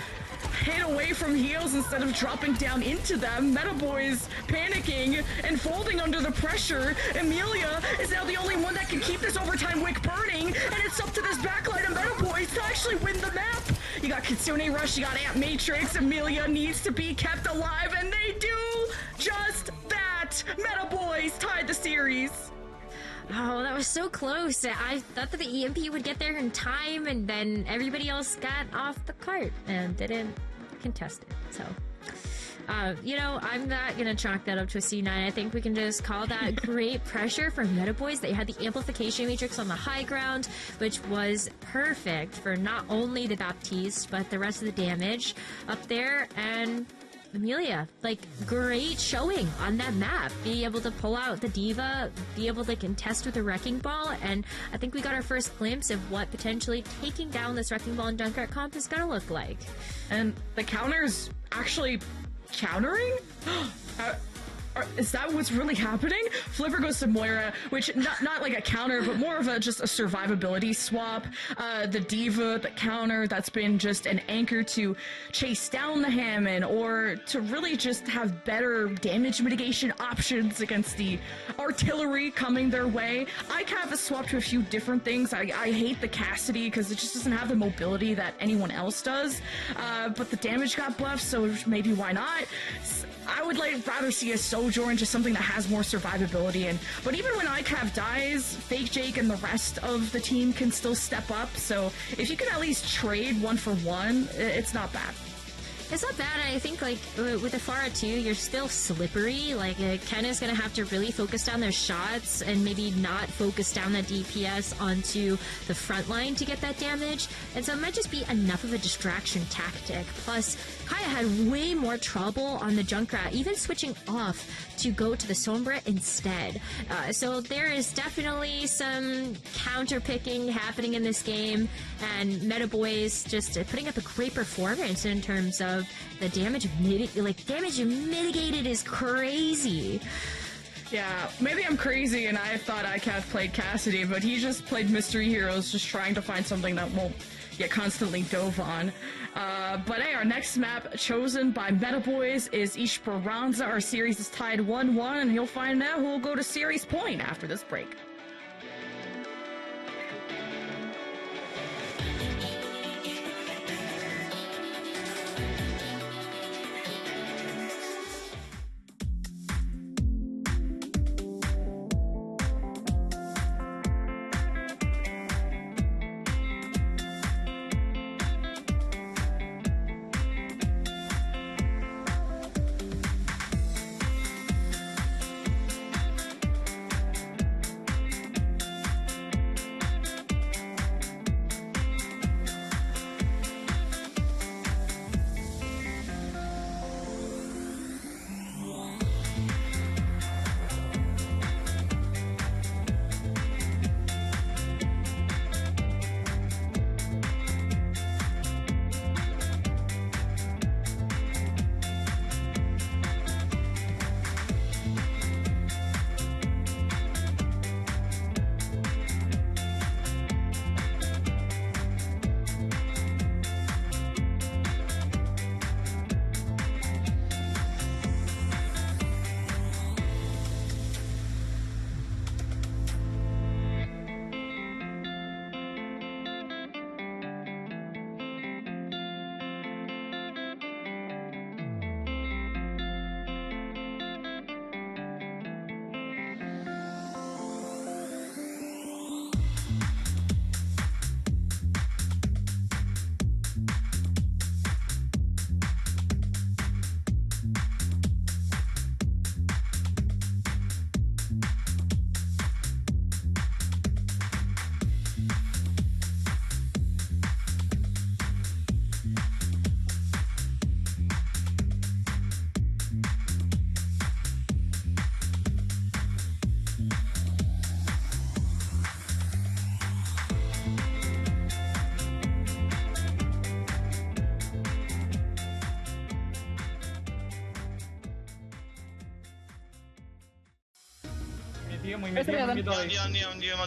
hit away from heals instead of dropping down into them. Metaboiz panicking and folding under the pressure. EMEA is now the only one that can keep this overtime wick burning, and it's up to this backline of Metaboiz to actually win the map. You got Kitsune Rush, you got Amp Matrix. EMEA needs to be kept alive, and they do just that. Metaboiz tied the series. Oh, that was so close. I thought that the EMP would get there in time, and then everybody else got off the cart and didn't contest it. So, you know, I'm not going to chalk that up to a C9. I think we can just call that great pressure for Metaboiz. They had the amplification matrix on the high ground, which was perfect for not only the Baptiste, but the rest of the damage up there. And EMEA, like, great showing on that map. Be able to pull out the D.Va, be able to contest with a Wrecking Ball, and I think we got our first glimpse of what potentially taking down this Wrecking Ball and Junkrat comp is gonna look like. And the counter's actually countering? Is that what's really happening? Flipper goes to Moira, which not like a counter, but more of just a survivability swap. The D.Va, the counter, that's been just an anchor to chase down the Hammond, or to really just have better damage mitigation options against the artillery coming their way. ICAV has swapped to a few different things. I hate the Cassidy because it just doesn't have the mobility that anyone else does. But the damage got buffed, so maybe why not? I would rather see a Sojourn, just something that has more survivability. But even when ICAV dies, Fake Jake and the rest of the team can still step up. So if you can at least trade 1-for-1, it's not bad. It's not bad. I think, like, with the Pharah too, you're still slippery. Like, Ken is going to have to really focus down their shots and maybe not focus down that DPS onto the front line to get that damage. And so it might just be enough of a distraction tactic. Plus, Kaya had way more trouble on the Junkrat, even switching off to go to the Sombra instead. So there is definitely some counter picking happening in this game, and Metaboiz just putting up a great performance in terms of the damage mitigated is crazy. Yeah, maybe I'm crazy and I thought ICAV played Cassidy, but he just played Mystery Heroes, just trying to find something that won't get constantly dove on. But hey, our next map chosen by Metaboiz is Esperanca. Our series is tied 1-1, and you'll find out who will go to series point after this break.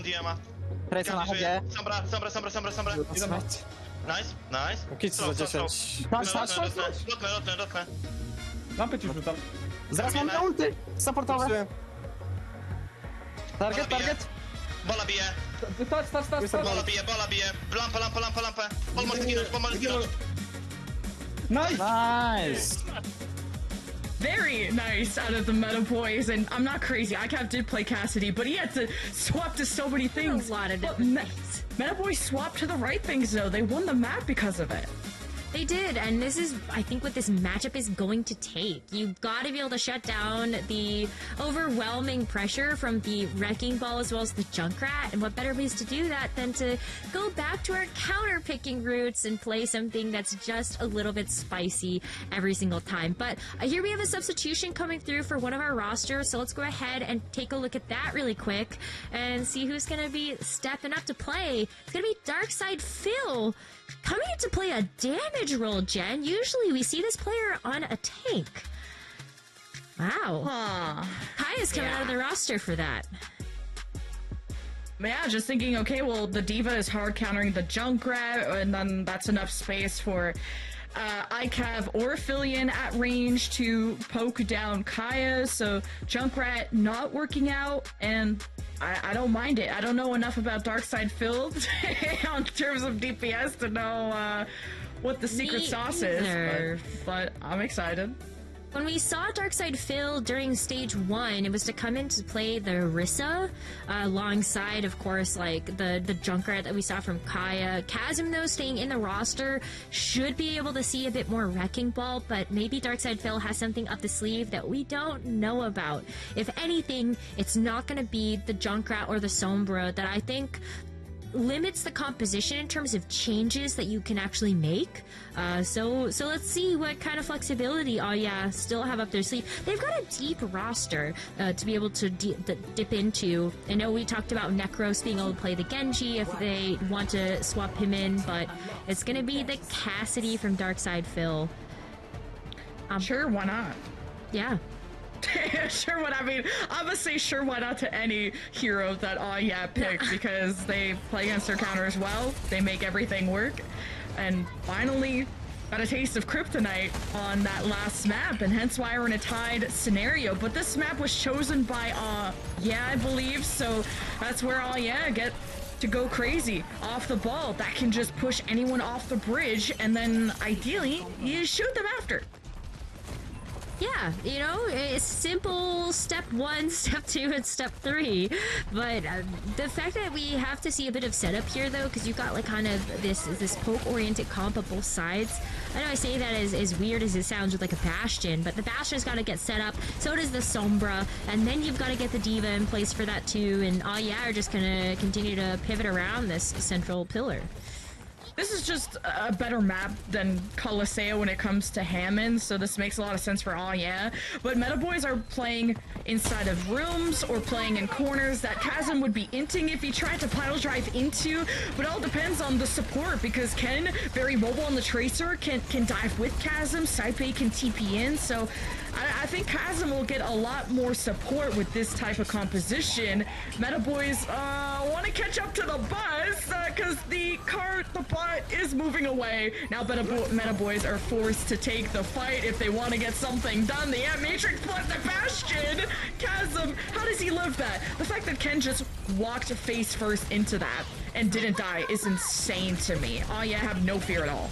Andiamo. Presa la hobby. Sombra. Smite. Nice, nice. Kids za 10. Patrz. Lotne. Lampy ci rzucam. Zaraz mam na ulty. Supportowe. Target. Bola bije. Stać. Bola bije. Lampę. Almost zginąć. Nice. Very nice out of the Metaboiz, and I'm not crazy. ICAP did play Cassidy, but he had to swap to so many things. A lot of different things. Metaboiz swapped to the right things, though. They won the map because of it. They did, and this is, I think, what this matchup is going to take. You've got to be able to shut down the overwhelming pressure from the Wrecking Ball as well as the Junkrat, and what better ways to do that than to go back to our counter-picking roots and play something that's just a little bit spicy every single time. But here we have a substitution coming through for one of our rosters, so let's go ahead and take a look at that really quick and see who's going to be stepping up to play. It's going to be Darkside Phil coming in to play a damage role, Jen. Usually we see this player on a tank. Wow. Kaya's coming out of the roster for that. Yeah, just thinking, okay, well, the D.Va is hard countering the Junkrat, and then that's enough space for ICAV or Philian at range to poke down Kaya, so Junkrat not working out, and I don't mind it. I don't know enough about Darkside Phil in terms of DPS to know what the secret sauce is, but I'm excited. When we saw Darkside Phil during Stage 1, it was to come in to play the Orisa, alongside, of course, like, the Junkrat that we saw from Kaya. Chasm, though, staying in the roster, should be able to see a bit more Wrecking Ball, but maybe Darkside Phil has something up the sleeve that we don't know about. If anything, it's not going to be the Junkrat or the Sombra that I think limits the composition in terms of changes that you can actually make. So let's see what kind of flexibility YEAH still have up their sleeve. They've got a deep roster to be able to dip into. I know we talked about Necros being able to play the Genji if they want to swap him in, but it's going to be the Cassidy from Darkside Phil. Sure, why not? Yeah. Sure, what I mean, I'm gonna say sure, why not to any hero that YEAH picked, because they play against their counter as well. They make everything work, and finally got a taste of Kryptonite on that last map, and hence why we're in a tied scenario. But this map was chosen by YEAH, I believe, so that's where YEAH get to go crazy off the ball. That can just push anyone off the bridge, and then ideally you shoot them after. Yeah, you know, it's simple step 1, step 2, and step 3. But the fact that we have to see a bit of setup here, though, because you've got like kind of this poke-oriented comp on both sides. I know I say that as weird as it sounds with like a Bastion, but the Bastion's got to get set up, so does the Sombra, and then you've got to get the D.Va in place for that too, and YEAH are just going to continue to pivot around this central pillar. This is just a better map than Colosseo when it comes to Hammond, so this makes a lot of sense for YEAH. But Metaboiz are playing inside of rooms or playing in corners that Chasm would be inting if he tried to pile drive into, but it all depends on the support, because Ken, very mobile on the Tracer, can dive with Chasm, Saipe can TP in, so I think Chasm will get a lot more support with this type of composition. Metaboiz want to catch up to the bus, because the bot is moving away. Now Metaboiz are forced to take the fight if they want to get something done. The Matrix plus the Bastion! Chasm, how does he live that? The fact that Ken just walked face first into that and didn't die is insane to me. YEAH have no fear at all.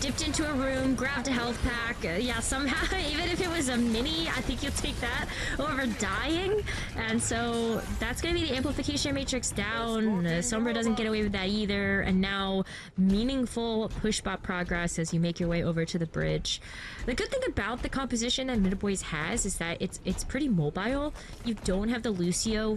Dipped into a room, grabbed a health pack. Yeah, somehow, even if it was a mini, I think you'll take that over dying. And so that's going to be the amplification matrix down. Sombra doesn't get away with that either. And now meaningful push bot progress as you make your way over to the bridge. The good thing about the composition that Metaboiz has is that it's pretty mobile. You don't have the Lucio,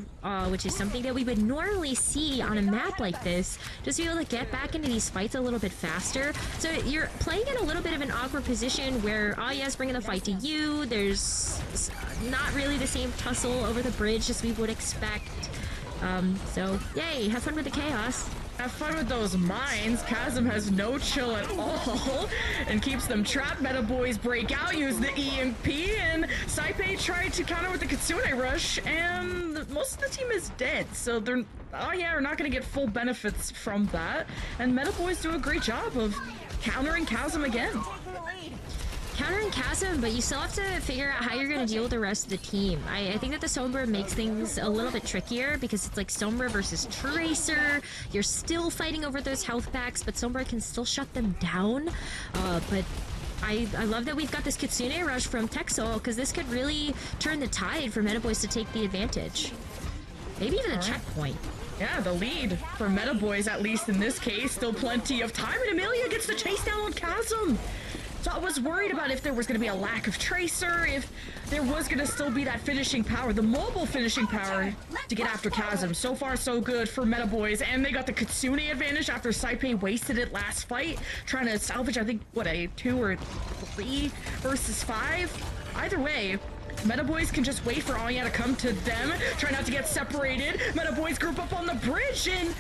which is something that we would normally see on a map like this, just to be able to get back into these fights a little bit faster. So you're playing in a little bit of an awkward position where YEAH's bringing the fight to you. There's not really the same tussle over the bridge as we would expect. So, yay, have fun with the chaos. Have fun with those mines. Chasm has no chill at all and keeps them trapped. Metaboiz break out, use the EMP, and Saipei tried to counter with the Kitsune rush, and most of the team is dead, so they're are not going to get full benefits from that. And Metaboiz do a great job of countering Chasm again. Countering Chasm, but you still have to figure out how you're going to deal with the rest of the team. I think that the Sombra makes things a little bit trickier because it's like Sombra versus Tracer. You're still fighting over those health packs, but Sombra can still shut them down. But I love that we've got this Kitsune rush from Texel because this could really turn the tide for Metaboiz to take the advantage. Maybe even a checkpoint. Yeah, the lead for Metaboiz, at least in this case. Still plenty of time, and Amelia gets the chase down on Chasm. So I was worried about if there was going to be a lack of Tracer, if there was going to still be that finishing power, the mobile finishing power to get after Chasm. So far, so good for Metaboiz, and they got the Kitsune advantage after Saipei wasted it last fight, trying to salvage, I think, what, a 2 or 3 versus 5? Either way, Metaboiz can just wait for OWCS to come to them, try not to get separated. Metaboiz group up on the bridge, and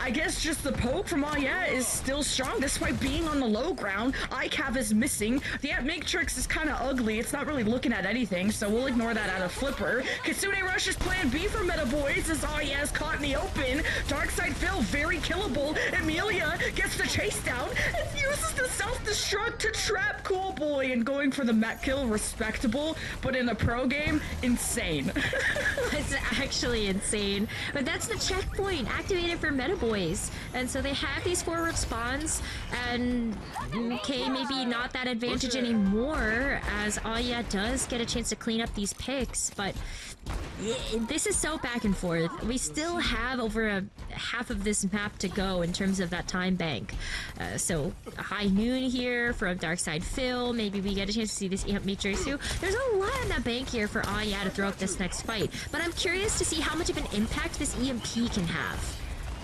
I guess just the poke from OWCS is still strong despite being on the low ground. ICAV is missing. The Ant Matrix is kind of ugly. It's not really looking at anything, so we'll ignore that out of Flipper. Kitsune rushes plan B for Metaboiz as OWCS is caught in the open. Darkside Phil, very killable. Amelia gets the chase down and uses the self-destruct to trap Cool Boy, and going for the mech kill, respectable, but in a pro game, insane. It's actually insane. But that's the checkpoint activated for Metaboiz. And so they have these forward spawns, and okay, maybe not that advantage anymore as OWCS does get a chance to clean up these picks, but this is so back and forth. We still have over half of this map to go in terms of that time bank. So high noon here from Darkside Phil. Maybe we get a chance to see this Ant Matrix too. There's a lot in that bank here for OWCS to throw up this next fight, but I'm curious to see how much of an impact this EMP can have.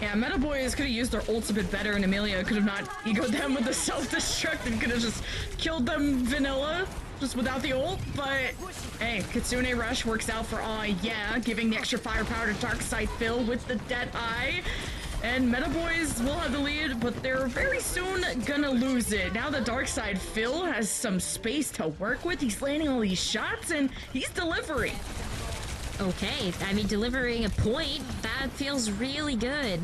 Yeah, Metaboiz could have used their ults a bit better, and Amelia could have not egoed them with the self-destruct and could have just killed them vanilla, just without the ult. But hey, Kitsune Rush works out for OWCS, giving the extra firepower to Darkside Phil with the Dead Eye. And Metaboiz will have the lead, but they're very soon gonna lose it. Now the Darkside Phil has some space to work with. He's landing all these shots, and he's delivering. Okay, I mean, delivering a point, that feels really good.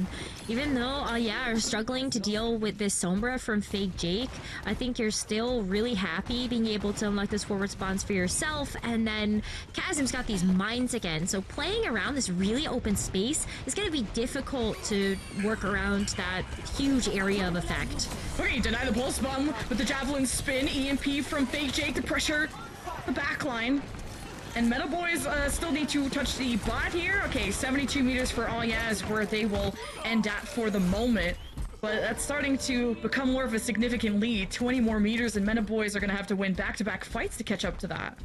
Even though OWCS are struggling to deal with this Sombra from Fake Jake, I think you're still really happy being able to unlock those forward spawns for yourself, and then Chasm's got these mines again, so playing around this really open space is going to be difficult to work around that huge area of effect. Okay, deny the pulse bomb with the javelin spin, EMP from Fake Jake to pressure the backline. And Metaboiz still need to touch the bot here. Okay, 72 meters for OWCS is where they will end at for the moment. But that's starting to become more of a significant lead. 20 more meters, and Metaboiz are going to have to win back-to-back fights to catch up to that.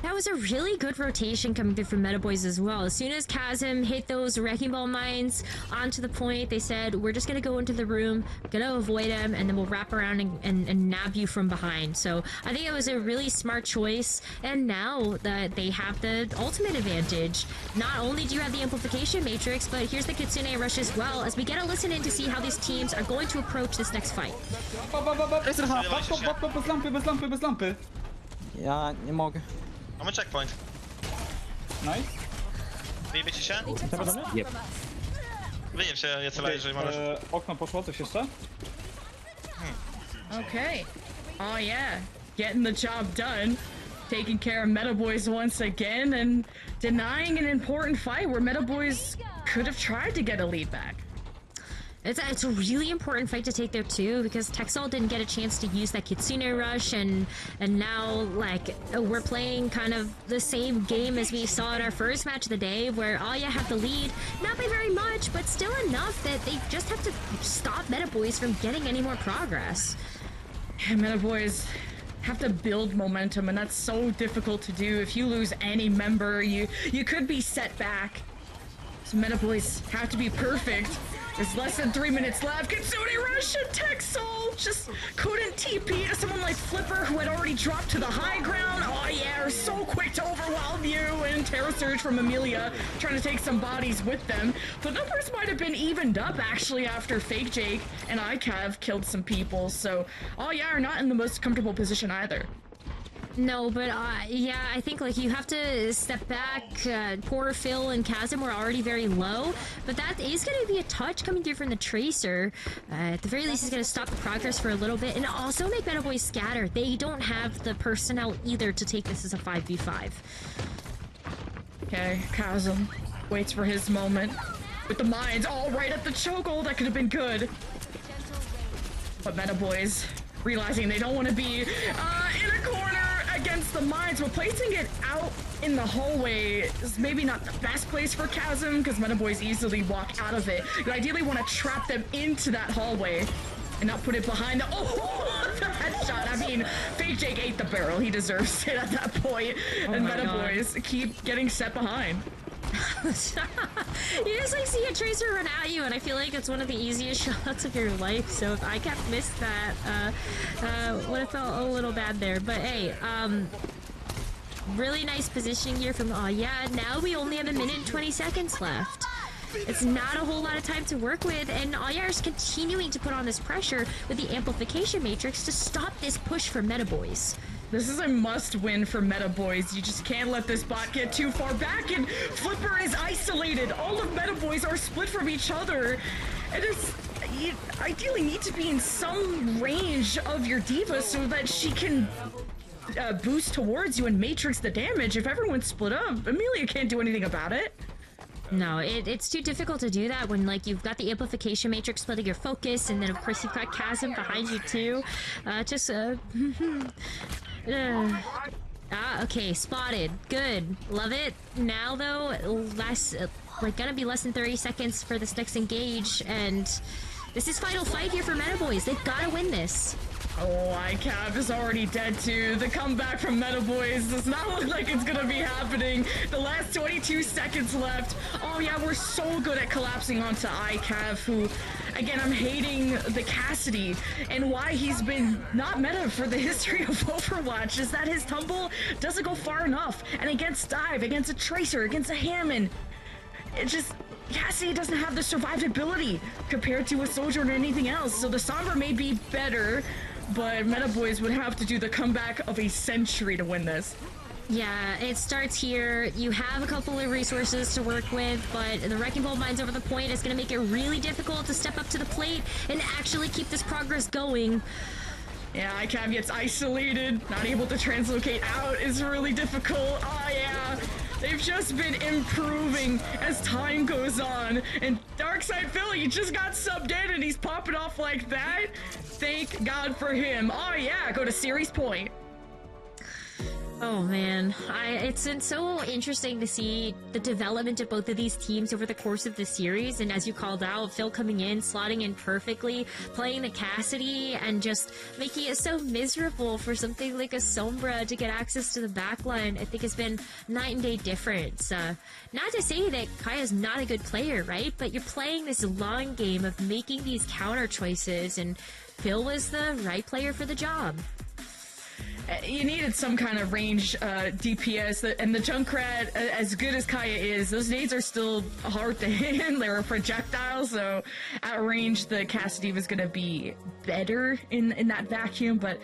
That was a really good rotation coming through from Metaboiz as well. As soon as Chasm hit those Wrecking Ball mines onto the point, they said, we're just going to go into the room, going to avoid him, and then we'll wrap around and nab you from behind. So I think it was a really smart choice. And now that they have the ultimate advantage, not only do you have the amplification matrix, but here's the Kitsune rush as well, as we get to listen in to see how these teams are going to approach this next fight. Bez lampy. Ja nie mogę. Mamy checkpoint. Nice. Wyjebie ci się? Trzeba do mnie? Nie. Wyjeb się, ja celę, jeżeli możesz. Okno poszło, coś jeszcze? Okay. OWCS getting the job done. Taking care of Metaboiz once again and denying an important fight where Metaboiz could have tried to get a lead back. It's a really important fight to take there too, because Texel didn't get a chance to use that Kitsune rush, and now like we're playing kind of the same game as we saw in our first match of the day, where OWCS have the lead, not by very much, but still enough that they just have to stop Metaboiz from getting any more progress. And Metaboiz have to build momentum, and that's so difficult to do. If you lose any member, you could be set back. So Metaboiz have to be perfect There's less than 3 minutes left. Kitsune Rush and Texel just couldn't TP to someone like Flipper, who had already dropped to the high ground. Oh yeah, so quick to overwhelm you. And Terror Surge from EMEA trying to take some bodies with them. The numbers might have been evened up actually after Fake Jake and ICAV killed some people. So oh yeah, are not in the most comfortable position either. No, but yeah, I think like you have to step back. Poor Phil and Chasm were already very low, but that is going to be a touch coming through from the Tracer. At the very least, it's going to stop the progress for a little bit and also make Metaboiz scatter. They don't have the personnel either to take this as a 5v5. Okay, Chasm waits for his moment with the mines all right at the chokehold. That could have been good. But Metaboiz, realizing they don't want to be in a corner against the mines, but placing it out in the hallway is maybe not the best place for Chasm, because Metaboiz easily walk out of it. You ideally want to trap them into that hallway and not put it behind the— oh, the headshot. I mean, Fake Jake ate the barrel. He deserves it at that point. And Metaboiz keep getting set behind. You just like see a Tracer run at you, and I feel like it's one of the easiest shots of your life. So if I kept missed that, would have felt a little bad there. But hey, really nice positioning here from— oh yeah, now we only have 1 minute and 20 seconds left. It's not a whole lot of time to work with, and Ayar is continuing to put on this pressure with the amplification matrix to stop this push for Metaboiz. This is a must-win for Metaboiz. You just can't let this bot get too far back, and Flipper is isolated. All of Metaboiz are split from each other. And you ideally need to be in some range of your diva so that she can boost towards you and matrix the damage. If everyone's split up, EMEA can't do anything about it. No, it's too difficult to do that when, like, you've got the amplification matrix splitting your focus, and then of course you've got Chasm behind you too. Okay, spotted. Good. Love it. Now though, gonna be less than 30 seconds for this next engage, and this is final fight here for Metaboiz. They've gotta win this. Oh, ICAV is already dead too. The comeback from Metaboiz does not look like it's gonna be happening. The last 22 seconds left. Oh yeah, we're so good at collapsing onto ICAV, who, again, I'm hating the Cassidy, and why he's been not meta for the history of Overwatch is that his tumble doesn't go far enough. And against Dive, against a Tracer, against a Hammond, it just— Cassidy doesn't have the survivability compared to a Soldier or anything else. So the Sombra may be better, but Metaboiz would have to do the comeback of a century to win this. Yeah, it starts here. You have a couple of resources to work with, but the Wrecking Ball mines over the point is going to make it really difficult to step up to the plate and actually keep this progress going. Yeah, ICAV gets isolated, not able to translocate out is really difficult. Oh yeah, they've just been improving as time goes on. And Darkside Philly just got subbed in and he's popping off like that. Thank God for him. Oh yeah, go to series point. Oh man, it's been so interesting to see the development of both of these teams over the course of the series, and as you called out, Phil coming in, slotting in perfectly, playing the Cassidy, and just making it so miserable for something like a Sombra to get access to the backline. I think has been night and day difference. Not to say that Kaya's not a good player, right? But you're playing this long game of making these counter choices, and Phil was the right player for the job. You needed some kind of range DPS, and the Junkrat, as good as Kaya is, those nades are still hard to hit. They were a projectile, so at range the Cassidy was going to be better in that vacuum, but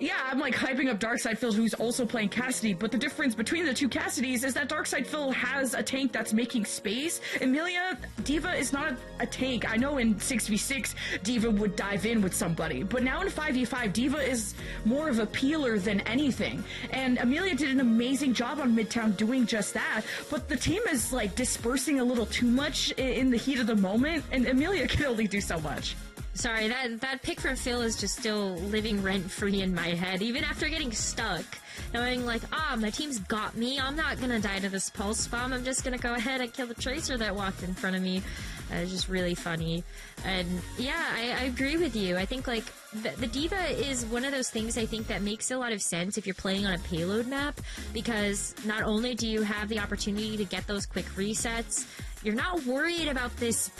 yeah, I'm like hyping up Darkside Phil, who's also playing Cassidy, but the difference between the two Cassidys is that Darkside Phil has a tank that's making space. EMEA, D.Va is not a tank. I know in 6v6, D.Va would dive in with somebody, but now in 5v5, D.Va is more of a peeler than anything. And EMEA did an amazing job on Midtown doing just that, but the team is like dispersing a little too much in the heat of the moment, and EMEA can only do so much. Sorry, that pick from Phil is just still living rent-free in my head, even after getting stuck. Knowing like, my team's got me, I'm not gonna die to this pulse bomb, I'm just gonna go ahead and kill the Tracer that walked in front of me. It's just really funny. And yeah, I agree with you. I think like, the D.Va is one of those things I think that makes a lot of sense if you're playing on a payload map, because not only do you have the opportunity to get those quick resets, you're not worried about this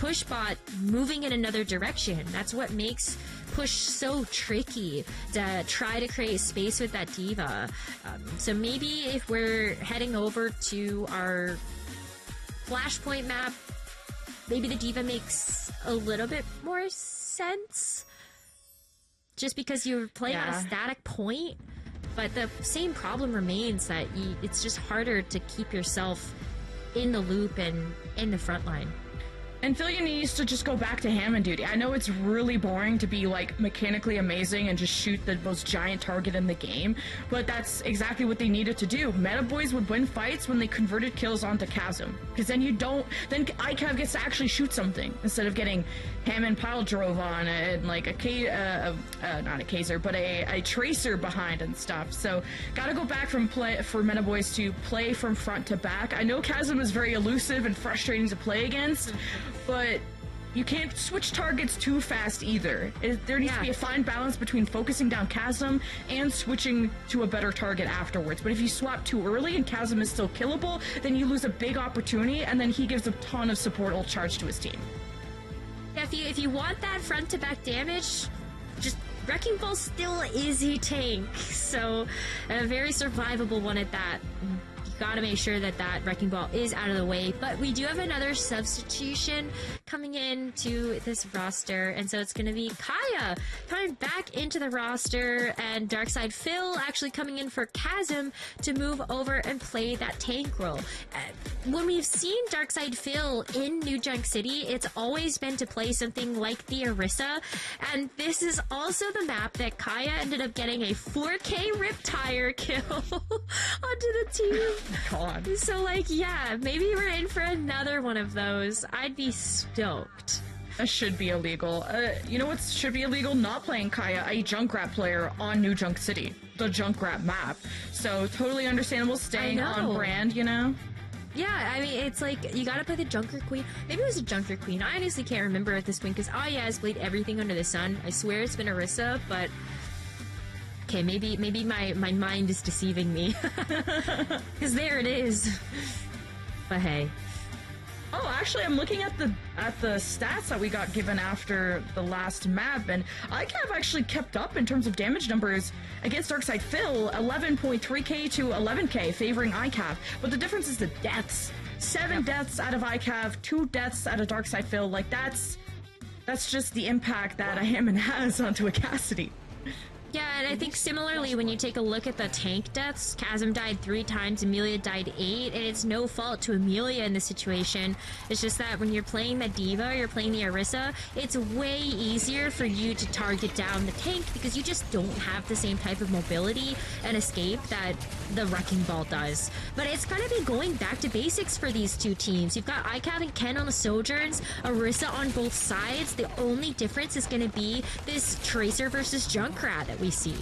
push bot moving in another direction. That's what makes push so tricky to try to create space with that diva. So maybe if we're heading over to our Flashpoint map, maybe the diva makes a little bit more sense. Just because you're playing on a static point, but the same problem remains that it's just harder to keep yourself in the loop and in the front line. And Philia needs to just go back to Hammond duty. I know it's really boring to be like mechanically amazing and just shoot the most giant target in the game, but that's exactly what they needed to do. Metaboiz would win fights when they converted kills onto Chasm, because then then ICAV gets to actually shoot something instead of getting Hammond pile drove on and like not a Kaiser, but a Tracer behind and stuff. So gotta go back for Metaboiz to play from front to back. I know Chasm is very elusive and frustrating to play against, but you can't switch targets too fast either. There needs to be a fine balance between focusing down Chasm and switching to a better target afterwards. But if you swap too early and Chasm is still killable, then you lose a big opportunity, and then he gives a ton of support ult charge to his team. Yeah, if you want that front to back damage, just Wrecking Ball still is a tank, so a very survivable one at that. Gotta make sure that Wrecking Ball is out of the way, but we do have another substitution coming into this roster, and so it's gonna be Kaya coming back into the roster, and Darkside Phil actually coming in for Chasm to move over and play that tank role. When we've seen Darkside Phil in New Junk City, it's always been to play something like the Orisa, and this is also the map that Kaya ended up getting a 4K Riptire kill onto the team. God. So, like, yeah, maybe we're in for another one of those. I'd be stoked. That should be illegal. You know what should be illegal? Not playing Kaya, a Junkrat player on New Junk City, the Junkrat map. So, totally understandable staying on brand, you know? Yeah, I mean, it's like, you gotta play the Junker Queen. Maybe it was a Junker Queen. I honestly can't remember at this point, because I've played everything under the sun. I swear it's been Orisa, but... Okay, maybe my mind is deceiving me. Because there it is. But hey. Oh, actually, I'm looking at the stats that we got given after the last map, and ICAV actually kept up in terms of damage numbers against Darkside Phil, 11.3k to 11k, favoring ICAV. But the difference is the deaths. 7 deaths out of ICAV, 2 deaths out of Darkside Phil. Like, that's just the impact that a Hammond has onto a Cassidy. Yeah, and I think similarly, when you take a look at the tank deaths, Chasm died 3 times, Amelia died 8, and it's no fault to Amelia in this situation. It's just that when you're playing the Diva, or you're playing the Orisa, it's way easier for you to target down the tank because you just don't have the same type of mobility and escape that the Wrecking Ball does. But it's gonna be going back to basics for these two teams. You've got ICAV and Ken on the Sojourns, Orisa on both sides. The only difference is gonna be this Tracer versus Junkrat that we see.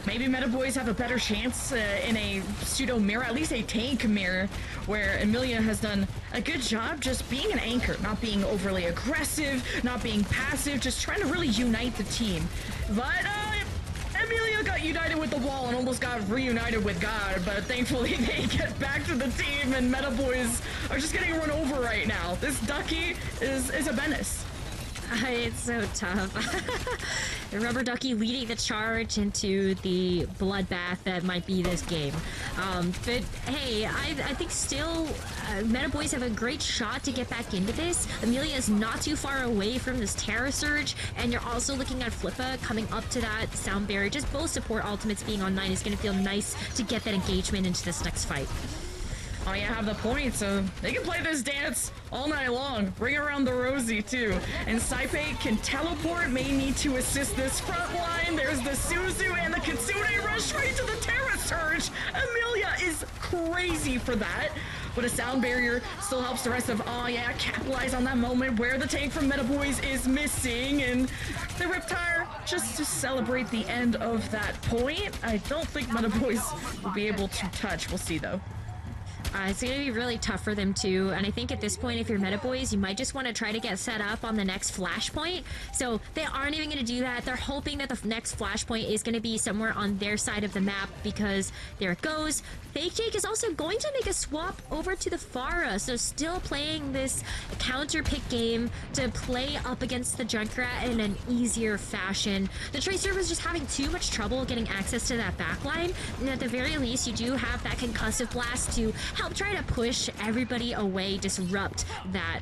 Maybe Metaboiz have a better chance in a pseudo mirror, at least a tank mirror, where Amelia has done a good job just being an anchor, not being overly aggressive, not being passive, just trying to really unite the team. But Amelia got united with the wall and almost got reunited with God, but thankfully they get back to the team, and Metaboiz are just getting run over right now. This Ducky is a menace. It's so tough. The Rubber Ducky leading the charge into the bloodbath that might be this game. But hey, I think still Metaboiz have a great shot to get back into this. Amelia is not too far away from this Terra Surge, and you're also looking at Flippa coming up to that sound barrier. Just both support ultimates being on 9 is going to feel nice to get that engagement into this next fight. Oh, you have the point, so they can play this dance all night long. Bring around the Rosie, too. And Saipe can teleport, may need to assist this front line. There's the Suzu and the Kitsune rush right to the Terra Surge. Amelia is crazy for that. But a sound barrier still helps the rest of capitalize on that moment where the tank from Metaboiz is missing. And the Riptire, just to celebrate the end of that point. I don't think Metaboiz will be able to touch. We'll see, though. It's going to be really tough for them too, and I think at this point, if you're Metaboiz, you might just want to try to get set up on the next Flashpoint. So they aren't even going to do that. They're hoping that the next Flashpoint is going to be somewhere on their side of the map, because there it goes. Fake Jake is also going to make a swap over to the Pharah, so still playing this counter pick game to play up against the Junkrat in an easier fashion. The Tracer was just having too much trouble getting access to that backline, and at the very least, you do have that concussive blast to help try to push everybody away, disrupt that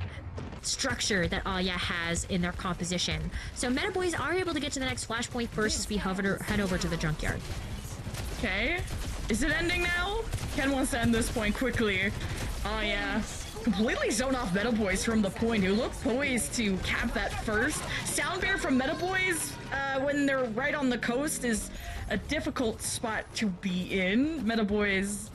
structure that AWW YEAH has in their composition. So Metaboiz are able to get to the next Flashpoint first as we head over to the Junkyard. Okay. Is it ending now? Ken wants to end this point quickly. Oh yeah. Completely zone off Metaboiz from the point, who looked poised to cap that first. Sound Bear from Metaboiz, when they're right on the coast, is a difficult spot to be in. Metaboiz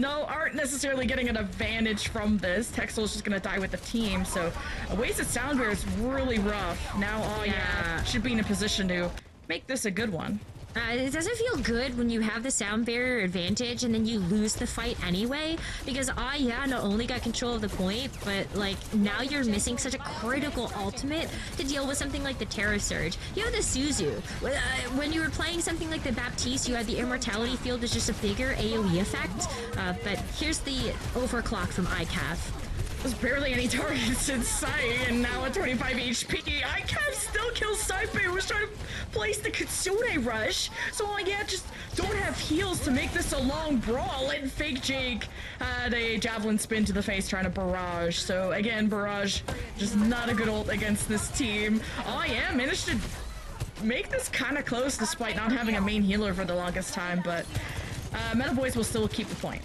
aren't necessarily getting an advantage from this. Texel's just gonna die with the team, so a wasted Sound Bear is really rough. Now AWW YEAH should be in a position to make this a good one. It doesn't feel good when you have the sound barrier advantage and then you lose the fight anyway, because AWW YEAH not only got control of the point, but like now you're missing such a critical ultimate to deal with something like the Terra Surge. You have the Suzu. When you were playing something like the Baptiste, you had the Immortality Field as just a bigger AoE effect, but here's the overclock from ICAF. There's barely any targets in sight, and now at 25 HP, ICAF still kills Saipe, who's trying to place the Kitsune Rush. So AWW YEAH just don't have heals to make this a long brawl, and Fake Jake had a javelin spin to the face trying to barrage. So again, barrage, just not a good ult against this team. AWW YEAH managed to make this kind of close despite not having a main healer for the longest time, but Metaboiz will still keep the point.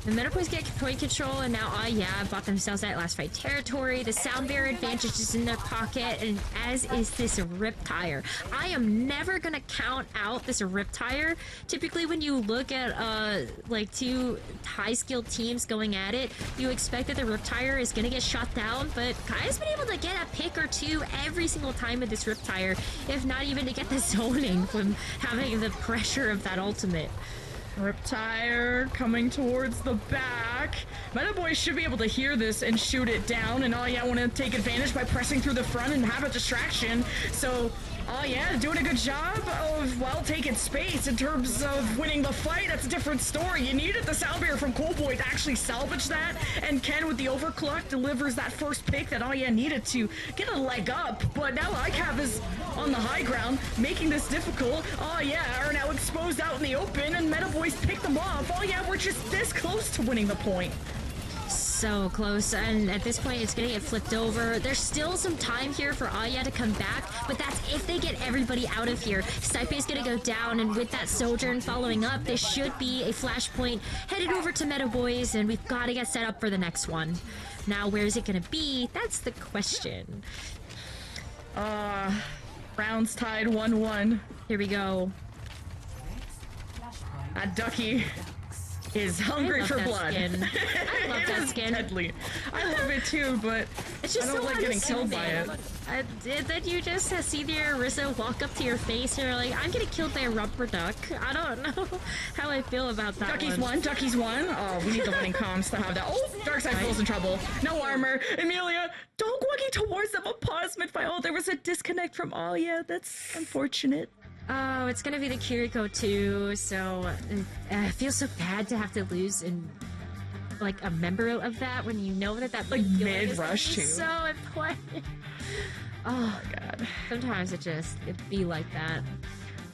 The Metaboiz get point control, and now AWW YEAH bought themselves that last fight territory. The sound barrier advantage is in their pocket, and as is this Riptire. I am never gonna count out this Riptire. Typically, when you look at like two high-skilled teams going at it, you expect that the Riptire is gonna get shot down, but Kai's been able to get a pick or two every single time with this Riptire, if not even to get the zoning from having the pressure of that ultimate. Riptire coming towards the back. Metaboiz should be able to hear this and shoot it down, and AWW YEAH want to take advantage by pressing through the front and have a distraction. So AWW YEAH doing a good job of, well, taking space in terms of winning the fight. That's a different story. You needed the sound barrier from Coolboy to actually salvage that, and Ken with the overclock delivers that first pick that AWW YEAH needed to get a leg up. But now ICAV is on the high ground, making this difficult. AWW YEAH are now exposed out in the open, and Metaboiz picked them off. AWW YEAH were just this close to winning the point. So close, and at this point it's gonna get flipped over. There's still some time here for AWW YEAH to come back, but that's if they get everybody out of here. Saipe is gonna go down, and with that Sojourn following up, this should be a Flashpoint headed over to Metaboiz, and we've got to get set up for the next one. Now, where is it gonna be? That's the question. Rounds tied 1-1. Here we go. That Ducky is hungry for blood. Skin. I love that skin. Deadly. I love it too, but it's just I don't so like getting killed by it. Then you just see the Orisa walk up to your face and you're like, I'm getting killed by a rubber duck. I don't know how I feel about that. Ducky's won. Oh, we need the winning comms to have that. Oh, Darkseid feels in trouble. No armor. Amelia, dog walking towards them. A pause mid-fight. Oh, there was a disconnect from AWW YEAH. That's unfortunate. Oh, it's gonna be the Kiriko too, so it feels so bad to have to lose in like a member of that when you know that like mid-rush too. So important. Oh my god. Sometimes it be like that.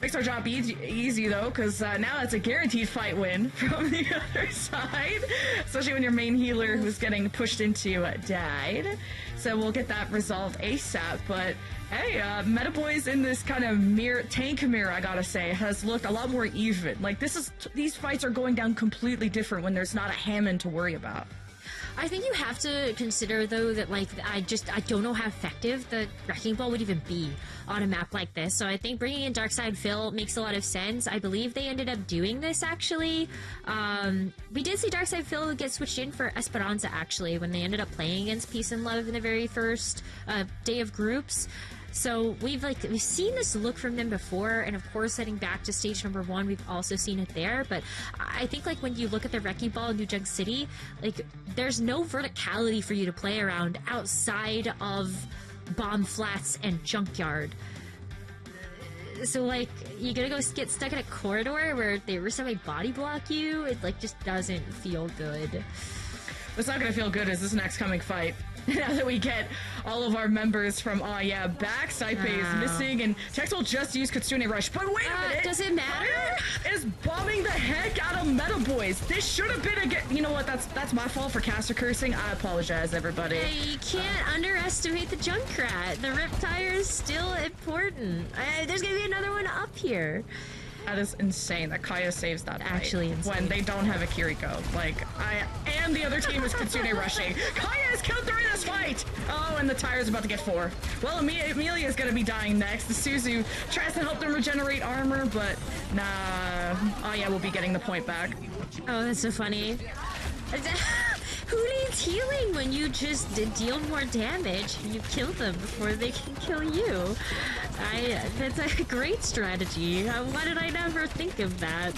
Makes our job easy though, because now it's a guaranteed fight win from the other side, especially when your main healer who's getting pushed into died. So we'll get that resolved ASAP. But hey, Metaboiz in this kind of tank mirror, I gotta say, has looked a lot more even. Like these fights are going down completely different when there's not a Hammond to worry about. I think you have to consider, though, that, like, I don't know how effective the Wrecking Ball would even be on a map like this. So I think bringing in Darkseid Phil makes a lot of sense. I believe they ended up doing this, actually. We did see Darkseid Phil get switched in for Esperanca, actually, when they ended up playing against Peace and Love in the very first day of groups. So we've seen this look from them before, and of course heading back to stage number 1, we've also seen it there. But I think like when you look at the Wrecking Ball in New Junk City, like there's no verticality for you to play around outside of Bomb Flats and Junkyard. So like you're gonna go get stuck in a corridor where they somebody body block you. It like just doesn't feel good. What's not gonna feel good is this next coming fight. Now that we get all of our members from Yeah back, Saipe is missing, and Tex will just use Kitsune Rush. But wait a minute! Does it matter? Fire is bombing the heck out of Metaboiz. This should have been you know what? That's my fault for caster cursing. I apologize, everybody. Hey, you can't underestimate the Junkrat. The Riptire is still important. There's gonna be another one up here. That is insane that Kaya saves that fight Actually insane. when they don't have a Kiriko. Like, and the other team is Kitsune rushing. Kaya is killed during this fight! Oh, and the tire's about to get 4. Well, Amelia is gonna be dying next. The Suzu tries to help them regenerate armor, but nah. Yeah, we'll be getting the point back. Oh, that's so funny. Who needs healing when you just deal more damage? You kill them before they can kill you. That's a great strategy. Why did I never think of that?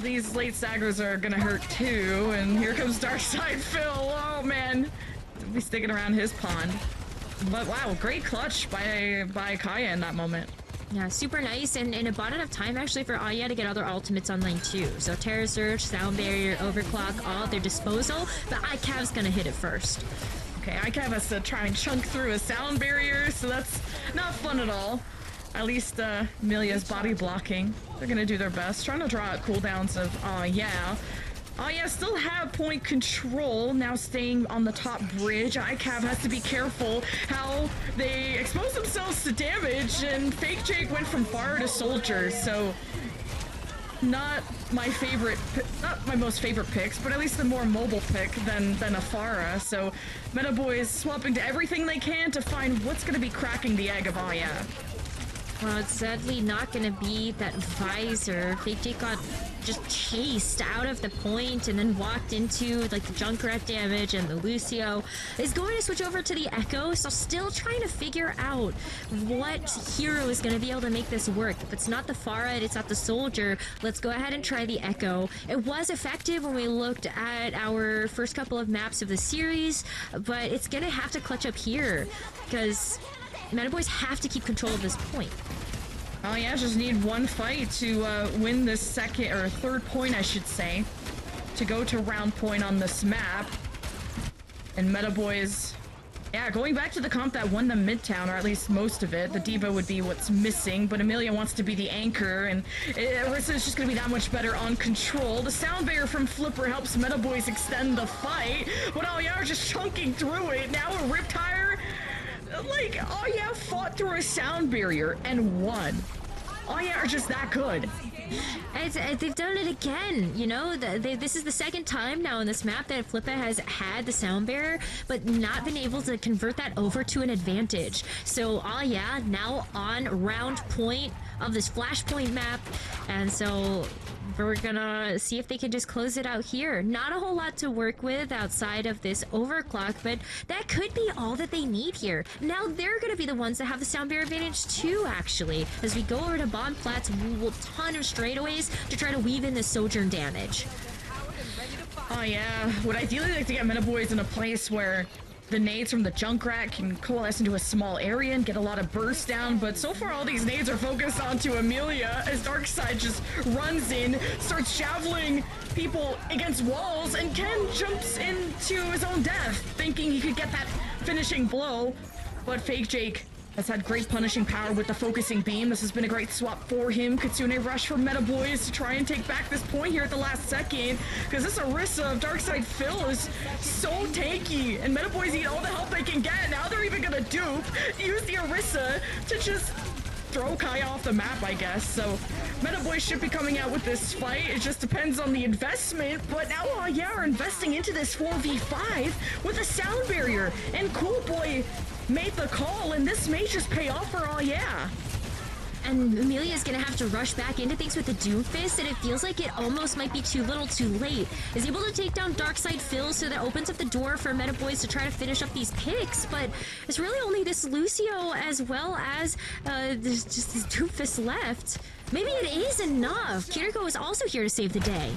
These late staggers are gonna hurt too, and here comes Darkside Phil. Oh man, he'll be sticking around his pond. But wow, great clutch by Kaya in that moment. Yeah, super nice, and it bought enough time actually for Aya to get other ultimates online too. So Terra Surge, Sound Barrier, Overclock, all at their disposal, but ICAV's gonna hit it first. Okay, ICAV has to try and chunk through a sound barrier, so that's not fun at all. At least Amelia's body blocking. They're gonna do their best, trying to draw out cooldowns of yeah. Still have point control, now staying on the top bridge. ICAV has to be careful how they expose themselves to damage, and Fake Jake went from fire to soldier, so not my most favorite picks, but at least the more mobile pick than Afara. So Metaboiz swapping to everything they can to find what's going to be cracking the egg of yeah. Well, it's sadly not going to be that visor. Fake Jake got just chased out of the point and then walked into like the Junkrat damage, and the Lucio is going to switch over to the Echo, so still trying to figure out what hero is going to be able to make this work. If it's not the Pharah, it's not the Soldier, let's go ahead and try the Echo. It was effective when we looked at our first couple of maps of the series, but it's going to have to clutch up here because Metaboiz have to keep control of this point. Just need one fight to win this second or third point, I should say, to go to round point on this map. And Metaboiz, going back to the comp that won the Midtown, or at least most of it. The Diva would be what's missing, but Amelia wants to be the anchor, and Arissa is just going to be that much better on control. The sound barrier from Flipper helps Metaboiz extend the fight, but are just chunking through it. Now a Riptire. Like, fought through a sound barrier and won. Are just that good. They've done it again, you know? This is the second time now in this map that Flippa has had the sound barrier, but not been able to convert that over to an advantage. So, now on round point of this Flashpoint map, and so we're gonna see if they can just close it out here. Not a whole lot to work with outside of this overclock, but that could be all that they need here. Now they're gonna be the ones that have the sound barrier advantage too, actually. As we go over to bomb flats, we will ton of straightaways to try to weave in the Sojourn damage. Would ideally like to get Metaboiz in a place where the nades from the Junkrat can coalesce into a small area and get a lot of burst down, but so far all these nades are focused onto Amelia as Darkside just runs in, starts javeling people against walls, and Ken jumps into his own death, thinking he could get that finishing blow, but Fake Jake has had great punishing power with the focusing beam. This has been a great swap for him. Kitsune rush for Metaboiz to try and take back this point here at the last second, because this Arissa of Darkside Phil is so tanky, and Metaboiz need all the help they can get. Now they're even gonna use the Arissa to just throw Kaya off the map, I guess. So Metaboiz should be coming out with this fight. It just depends on the investment, but now are investing into this 4v5 with a sound barrier, and Cool Boy made the call, and this may just pay off for And Amelia's gonna have to rush back into things with the Doomfist, and it feels like it almost might be too little too late. Is able to take down Darkside Phil, so that opens up the door for Metaboiz to try to finish up these picks, but it's really only this Lucio as well as there's just this Doomfist left. Maybe it is enough. Kiriko is also here to save the day.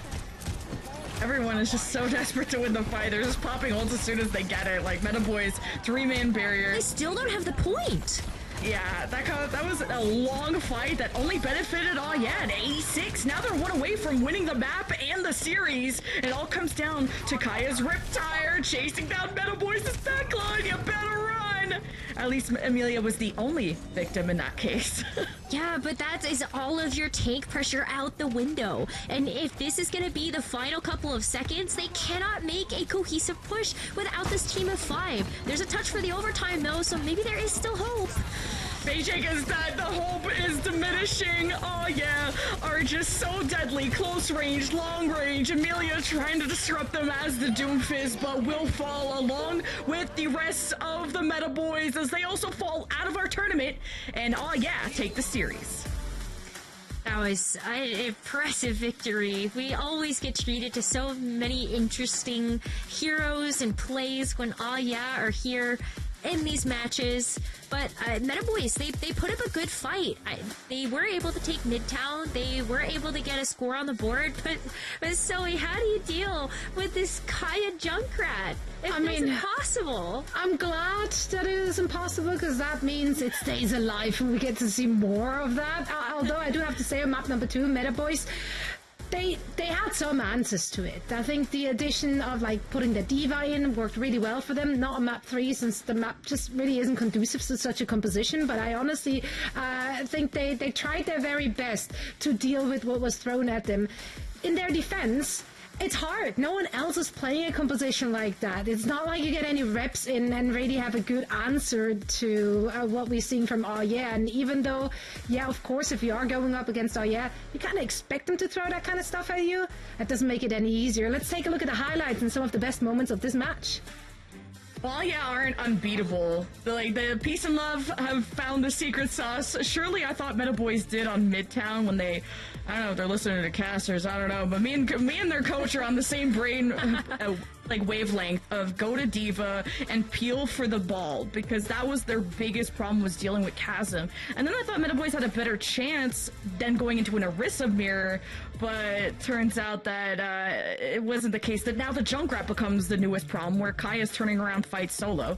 Everyone is just so desperate to win the fight. They're just popping ults as soon as they get it. Like Metaboiz, 3-man barrier. They still don't have the point. Yeah, that was a long fight that only benefited YEAH at 86. Now they're one away from winning the map and the series. It all comes down to Kaya's Riptire chasing down Metaboiz' backline. You better run! At least EMEA was the only victim in that case. Yeah, but that is all of your tank pressure out the window. And if this is going to be the final couple of seconds, they cannot make a cohesive push without this team of 5. There's a touch for the overtime, though, so maybe there is still hope. Beijing is dead. The hope is diminishing. YEAH are just so deadly. Close range, long range. EMEA trying to disrupt them as the Doomfist, but will fall along with the rest of the Metaboiz as they also fall out of our tournament. And YEAH take the series. That was an impressive victory. We always get treated to so many interesting heroes and plays when YEAH are here in these matches, but Metaboiz, they put up a good fight. They were able to take Midtown. They were able to get a score on the board, but Zoe, how do you deal with this Kaya Junkrat? It's impossible. I'm glad that it is impossible because that means it stays alive and we get to see more of that. Although I do have to say on map number 2, Metaboiz, they had some answers to it. I think the addition of like putting the diva in worked really well for them. Not on map 3 since the map just really isn't conducive to such a composition. But I honestly think they tried their very best to deal with what was thrown at them. In their defense, it's hard. No one else is playing a composition like that. It's not like you get any reps in and really have a good answer to what we've seen from YEAH. And even though, yeah, of course, if you are going up against YEAH, you kind of expect them to throw that kind of stuff at you. That doesn't make it any easier. Let's take a look at the highlights and some of the best moments of this match. YEAH aren't unbeatable. The peace and love have found the secret sauce. Surely I thought Metaboiz did on Midtown when they, I don't know if they're listening to casters, I don't know, but me and their coach are on the same brain wavelength of go to diva and peel for the ball, because that was their biggest problem, was dealing with Chasm. And then I thought Metaboiz had a better chance than going into an Orisa mirror, but turns out that it wasn't the case. That now the Junkrat becomes the newest problem, where Kaya's turning around fights solo.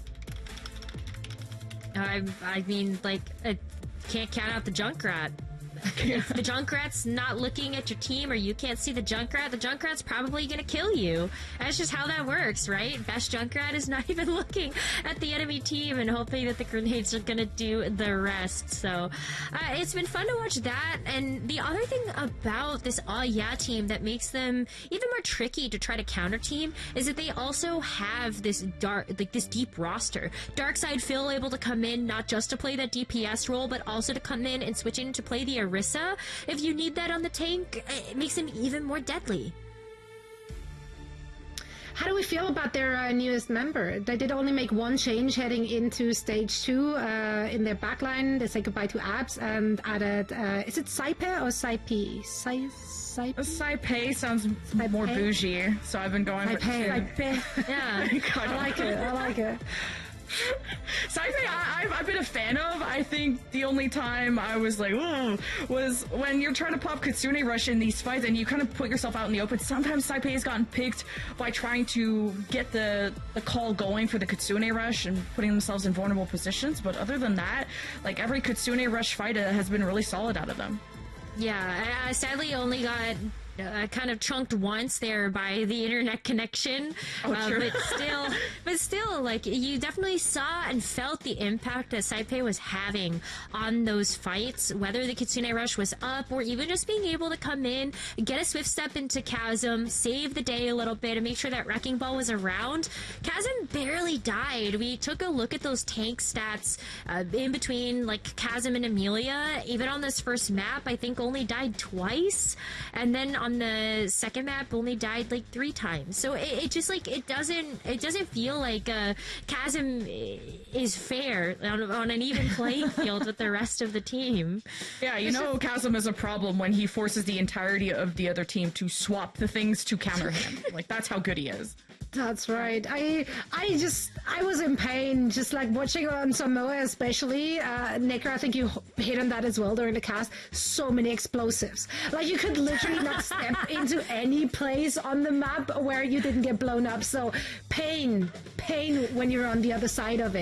I mean, can't count out the Junkrat. If the Junkrat's not looking at your team or you can't see the Junkrat's probably gonna kill you. That's just how that works, right? Best Junkrat is not even looking at the enemy team and hoping that the grenades are gonna do the rest. So it's been fun to watch that. And the other thing about this YEAH team that makes them even more tricky to try to counter team is that they also have this this deep roster. Darkside Phil able to come in not just to play that DPS role, but also to come in and switch in to play the Orisa. If you need that on the tank, it makes him even more deadly. How do we feel about their newest member? They did only make one change heading into stage 2 in their backline. They say goodbye to Abs and added, is it Saipe or Saipe? Saipe sounds more bougie, so I've been going with Saipe. Yeah. I like it. Saipe, I've been a fan of. I think the only time I was like, ooh, was when you're trying to pop Kitsune Rush in these fights and you kind of put yourself out in the open. Sometimes Saipe has gotten picked by trying to get the call going for the Kitsune Rush and putting themselves in vulnerable positions. But other than that, like every Kitsune Rush fight has been really solid out of them. Yeah, I sadly only got kind of chunked once there by the internet connection. But still, like, you definitely saw and felt the impact that Saipe was having on those fights, whether the Kitsune Rush was up or even just being able to come in, get a swift step into Chasm, save the day a little bit, and make sure that Wrecking Ball was around. Chasm barely died. We took a look at those tank stats in between, like, Chasm and EMEA. Even on this first map, I think only died twice, and then on the second map only died like 3 times. So it just like it doesn't feel like Chasm is fair on an even playing field with the rest of the team. Yeah, you know Chasm is a problem when he forces the entirety of the other team to swap the things to counter him. Like, that's how good he is. That's right. I was in pain just like watching on Samoa, especially. Nicker, I think you hit on that as well during the cast. So many explosives. Like, you could literally not step into any place on the map where you didn't get blown up. So pain when you're on the other side of it.